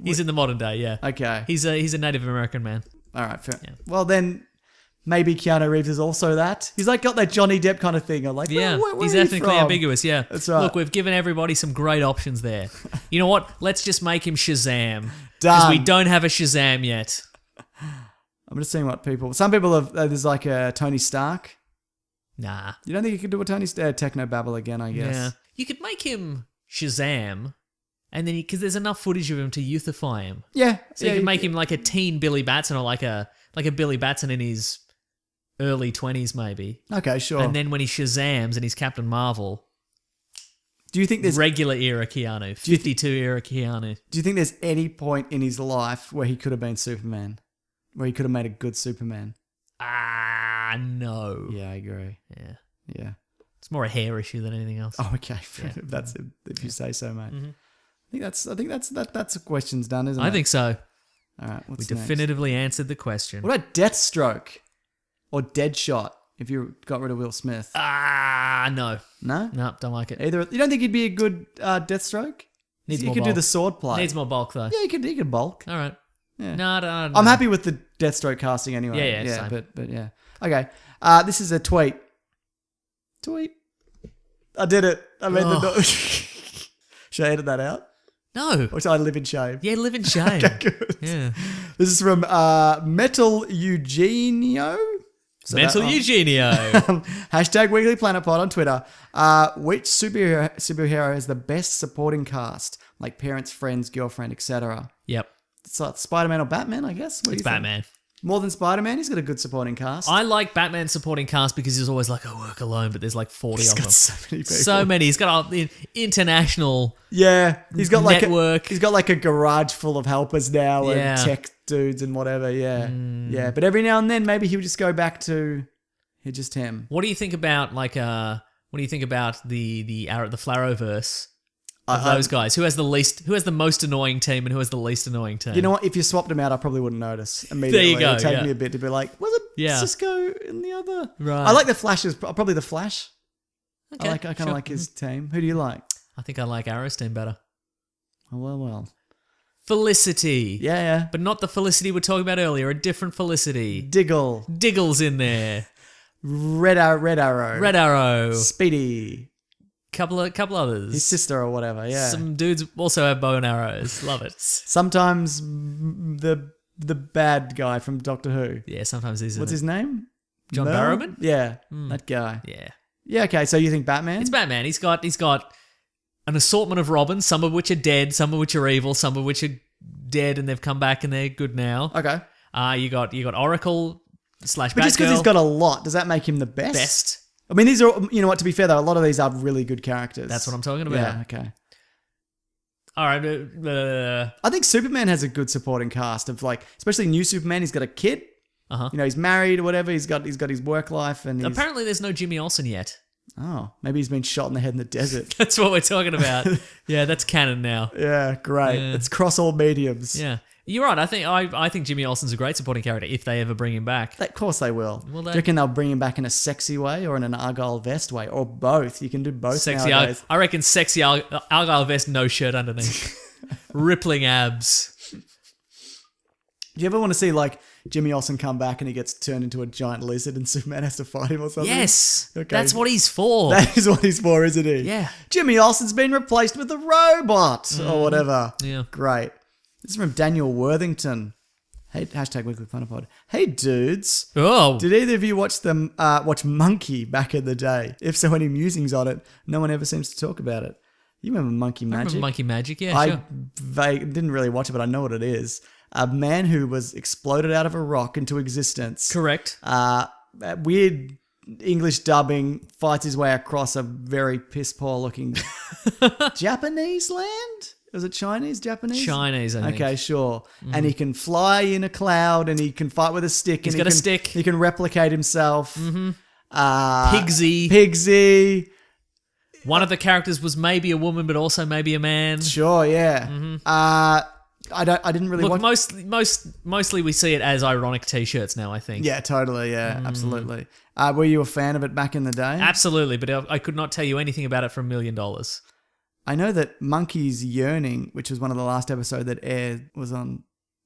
He's in the modern day, yeah. Okay. He's a Native American man. All right, fair. Yeah. Well, then maybe Keanu Reeves is also that. He's like got that Johnny Depp kind of thing. I'm like, Yeah, where he's are you ethnically from? ambiguous, yeah. That's right. Look, we've given everybody some great options there. You know what? Let's just make him Shazam. Because Done. we don't have a Shazam yet. I'm just seeing what people. Some people have. There's like a Tony Stark. Nah. You don't think you could do a Tony Techno Babble again? I guess. Yeah. You could make him Shazam, and then because there's enough footage of him to youthify him. Yeah. So you could make him like a teen Billy Batson or like a Billy Batson in his early 20s maybe. Okay, sure. And then when he Shazams and he's Captain Marvel, do you think there's regular era Keanu, 52 era Keanu. Do you think there's any point in his life where he could have been Superman? Where he could have made a good Superman? No. Yeah, I agree. Yeah. Yeah. It's more a hair issue than anything else. Oh, okay. If that's if you say so, mate. Mm-hmm. I think that's the question's done, isn't it? I think so. All right. We What's next? definitively answered the question. What about Deathstroke or Deadshot? If you got rid of Will Smith, No. no, Don't like it. either. You don't think he'd be a good Deathstroke? Needs He more could do bulk. the sword play. Needs more bulk though. Yeah, he could bulk. All right. Yeah. No. I'm happy with the Deathstroke casting anyway. Yeah, same. but yeah. Okay. This is a tweet. I did it. I made the. Should I edit that out? No. Or should I live in shame? Yeah, live in shame. Okay, good. Yeah. This is from Metal Eugenio. So Mental that- Eugenio. Hashtag Weekly Planet Pod on Twitter. Which superhero has the best supporting cast? Like parents, friends, girlfriend, etc. Yep. So Spider-Man or Batman, I guess? What do It's you think? Batman. More than Spider-Man? He's got a good supporting cast. I like Batman's supporting cast because he's always like, I work alone, but there's like 40 He's of got them. so many people. So many. He's got an international Yeah. He's got like network. he's got like a garage full of helpers now Yeah. and tech dudes and whatever. Yeah. Yeah. But every now and then maybe he'll just go back to just him. What do you think about the Flarrowverse of those guys? Who has the most annoying team and who has the least annoying team? You know what? If you swapped them out, I probably wouldn't notice immediately. There you go, It'd take yeah. me a bit to be like, was it Yeah. Cisco in the other? Right. I like the Flash's, probably the Flash. Okay, I kind of sure. like his team. Who do you like? I think I like Arrow's team better. Oh, well. Felicity. Yeah. But not the Felicity we were talking about earlier, a different Felicity. Diggle. Diggle's in there. Red Arrow. Red Arrow. Speedy. Couple others. His sister or whatever, yeah. Some dudes also have bow and arrows. Love it. Sometimes the bad guy from Doctor Who. Yeah, sometimes he's What's his name? John Merle? Barrowman? Yeah, that guy. Yeah. Yeah, okay, so you think Batman? It's Batman. He's got an assortment of Robins, some of which are dead, some of which are evil, some of which are dead and they've come back and they're good now. Okay. You got Oracle / Batgirl. But just because he's got a lot, does that make him the best? best. I mean, these are, you know what, to be fair though, a lot of these are really good characters. That's what I'm talking about. Yeah, okay. All right. I think Superman has a good supporting cast of like, especially new Superman, he's got a kid. Uh-huh. You know, he's married or whatever, he's got his work life and he's, Apparently there's no Jimmy Olsen yet. oh, maybe he's been shot in the head in the desert. That's what we're talking about. Yeah, that's canon now. Yeah, great. Yeah. It's cross all mediums. Yeah. You're right. I think Jimmy Olsen's a great supporting character if they ever bring him back. Of course they will. Will Do they? you reckon they'll bring him back in a sexy way or in an Argyle vest way or both? You can do both Sexy nowadays. I reckon sexy Argyle vest, no shirt underneath. Rippling abs. Do you ever want to see like Jimmy Olsen come back and he gets turned into a giant lizard and Superman has to fight him or something? Yes. Okay. That's what he's for. That is what he's for, isn't he? Yeah. Jimmy Olsen's been replaced with a robot or whatever. Yeah. Great. This is from Daniel Worthington. Hey, hashtag Weekly Planet Pod. Hey, dudes. Oh. Did either of you watch Monkey back in the day? If so, any musings on it? No one ever seems to talk about it. You remember Monkey I Magic? remember Monkey Magic, yeah, I sure. didn't really watch it, but I know what it is. A man who was exploded out of a rock into existence. Correct. Weird English dubbing, fights his way across a very piss poor looking Japanese land. Was it Chinese, Japanese? Chinese, I think. Okay, sure. And he can fly in a cloud, and he can fight with a stick. He's got a stick. He can replicate himself. Pigsy. Pigsy. One of the characters was maybe a woman, but also maybe a man. Sure, yeah. I didn't really Look, watch. mostly we see it as ironic T-shirts now, I think. Yeah, totally. Yeah, absolutely. Were you a fan of it back in the day? Absolutely, but I could not tell you anything about it for $1 million. I know that Monkey's Yearning, which was one of the last episodes that aired, was on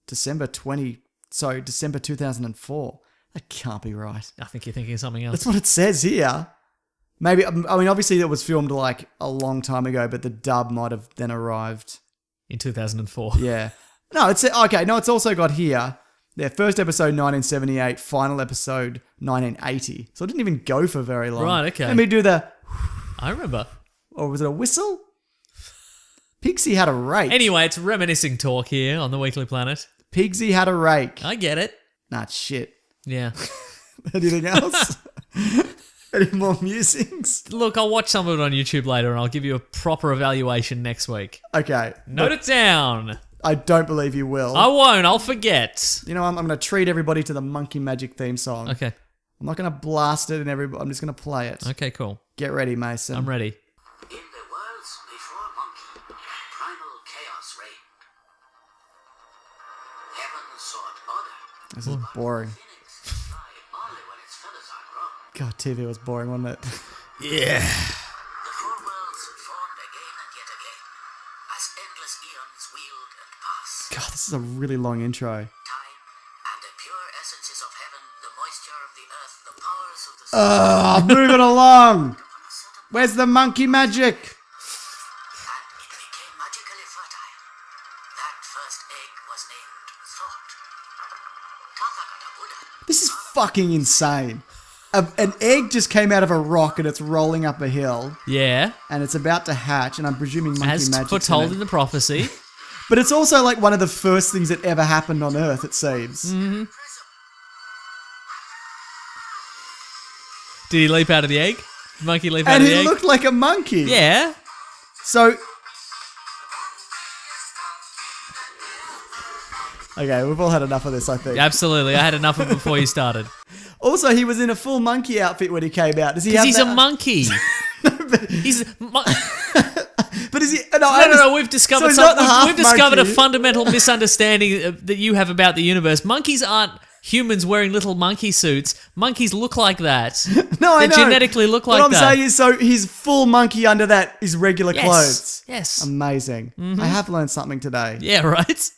December 2004. That can't be right. I think you're thinking of something else. That's what it says here. Maybe, I mean, obviously it was filmed like a long time ago, but the dub might have then arrived. In 2004. Yeah. No, it's okay. No, it's also got here. Their first episode 1978, final episode 1980. So it didn't even go for very long. Right, okay. Let me do the, I remember. or was it a whistle? Pigsy had a rake. Anyway, it's reminiscing talk here on the Weekly Planet. Pigsy had a rake. I get it. Nah, shit. Yeah. Anything else? Any more musings? Look, I'll watch some of it on YouTube later and I'll give you a proper evaluation next week. Okay. Note it down. I don't believe you will. I won't. I'll forget. You know, I'm going to treat everybody to the Monkey Magic theme song. Okay. I'm not going to blast it and I'm just going to play it. Okay, cool. Get ready, Mason. I'm ready. In the worlds before Monkey, primal chaos reigned. Heaven sought order. This is boring. Phoenix fly only when its feathers are grown. God, TV was boring, wasn't it? Yeah. The four worlds formed again and yet again, as endless eons wheeled and passed. God, this is a really long intro. Time and the pure essences of heaven, the moisture of the earth, the powers of the sun. Move it along. Upon a certain Where's the monkey magic? and it became magically fertile. That first egg was named Thought. Tathagata Buddha. This is fucking insane. An egg just came out of a rock and it's rolling up a hill Yeah. and it's about to hatch, and I'm presuming monkey As magic. foretold in the prophecy. But it's also like one of the first things that ever happened on Earth, it seems. Prism. Did he leap out of the egg? Monkey leap out And of the he egg? looked like a monkey. Yeah. So... Okay, we've all had enough of this, I think. Absolutely. I had enough of it before you started. Also, he was in a full monkey outfit when he came out. Does he have Because he's that? a monkey. He's... But is he... No. We've discovered so he's not half we've discovered a monkey. fundamental misunderstanding that you have about the universe. Monkeys aren't humans wearing little monkey suits. Monkeys look like that. No, I They know. genetically look like what I'm that. saying is, so he's full monkey under that is regular clothes. Yes. Amazing. I have learned something today. Yeah, right?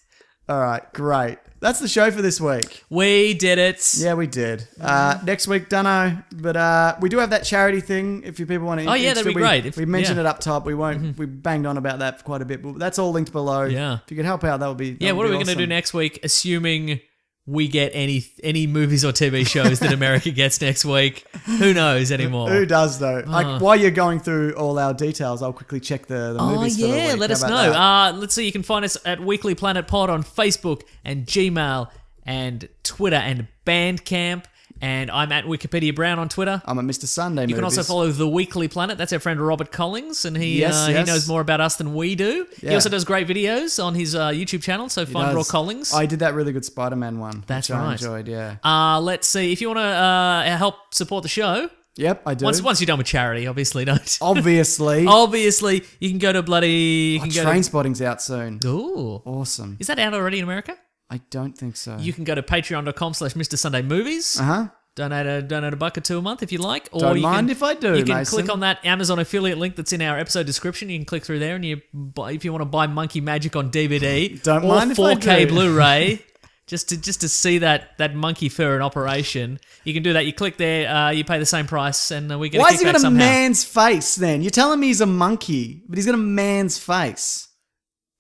All right, great. That's the show for this week. We did it. Yeah, we did. Next week, dunno. But we do have that charity thing if you people want to. Oh, yeah, that'd be great. We mentioned yeah. it up top. We won't. We banged on about that for quite a bit, but that's all linked below. Yeah. If you could help out, that would be. Yeah, what are we going to do next week, assuming we get any movies or TV shows that America gets next week? Who knows anymore? Who does though? Like, while you're going through all our details, I'll quickly check the movies for the week. let How us about know. that? Let's see, you can find us at Weekly Planet Pod on Facebook and Gmail and Twitter and Bandcamp. And I'm at Wikipedia Brown on Twitter. I'm at Mr. Sunday. You can also follow The Weekly Planet. That's our friend Robert Collins, and he Yes. he knows more about us than we do. He Yeah. also does great videos on his YouTube channel, so find Raw Collins. I did that really good Spider-Man one. That's which I right. enjoyed. Yeah. Let's see, if you want to help support the show, Yep, I do. once you're done with charity, obviously, don't. Obviously. Obviously, you can go to bloody... You can go Train Spotting's out soon. to, ooh. Awesome. Is that out already in America? I don't think so. You can go to patreon.com/Mr. Sunday Movies. Uh-huh. Donate a $1 or $2 a month if you like. Or Don't you mind can, if I do, You can Mason. click on that Amazon affiliate link that's in our episode description. You can click through there, and if you want to buy Monkey Magic on DVD Don't or mind if I 4K do. Blu-ray, just to see that monkey fur in operation, you can do that. You click there, you pay the same price, and we get Why a has he kickback got a somehow. man's face then? You're telling me he's a monkey, but he's got a man's face.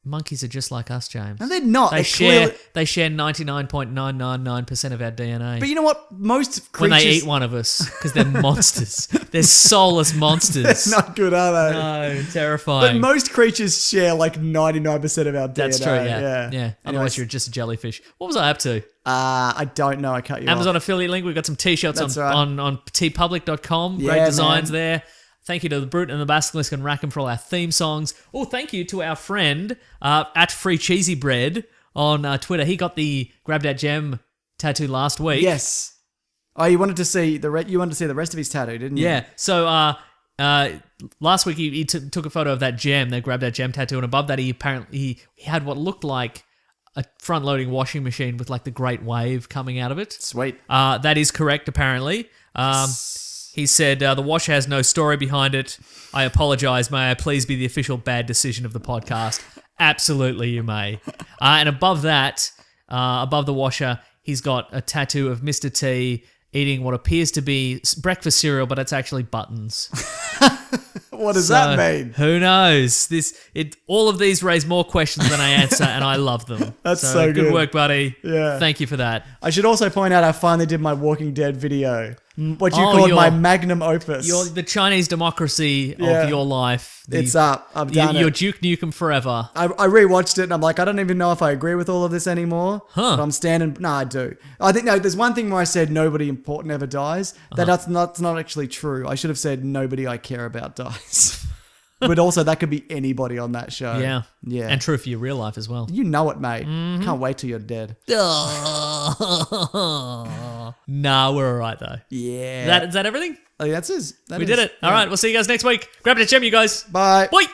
Monkeys are just like us, James. No, they're not. They share 99.999% of our DNA. But you know what? Most creatures... When they eat one of us, because they're monsters. They're soulless monsters. That's not good, are they? No, terrifying. But most creatures share like 99% of our DNA. That's true, yeah. Anyways, Otherwise, you're just a jellyfish. What was I up to? I don't know. I cut you Amazon off. affiliate link. We've got some t-shirts That's on tpublic.com. Great designs there. Thank you to the Brute and the Basilisk and Rackham for all our theme songs. Oh, thank you to our friend at Free Cheesy Bread on Twitter. He got the Grab That Gem tattoo last week. Yes. Oh, you wanted to see the rest of his tattoo, didn't you? Yeah. So last week he took a photo of that gem, that Grab That Gem tattoo, and above that he had what looked like a front-loading washing machine with like the Great Wave coming out of it. Sweet. That is correct, apparently. He said, the washer has no story behind it. I apologize. May I please be the official bad decision of the podcast? Absolutely, you may. And above that, above the washer, he's got a tattoo of Mr. T eating what appears to be breakfast cereal, but it's actually buttons. What does that mean? Who knows? All of these raise more questions than I answer, and I love them. That's so good. Good work, buddy. Yeah. Thank you for that. I should also point out I finally did my Walking Dead video. What you called my magnum opus. You're the Chinese democracy of your life. It's up. I've done it. You're Duke Nukem forever. I rewatched it and I'm like, I don't even know if I agree with all of this anymore. Huh. But I'm standing... No, I do. I think, there's one thing where I said nobody important ever dies. That's not actually true. I should have said nobody I care about dies. But also that could be anybody on that show. Yeah. Yeah. And true for your real life as well. You know it, mate. Can't wait till you're dead. Nah, we're all right, though. Yeah. Is that everything? Oh, that's it. We did it. All right, we'll see you guys next week. Grab that gem, you guys. Bye. Bye.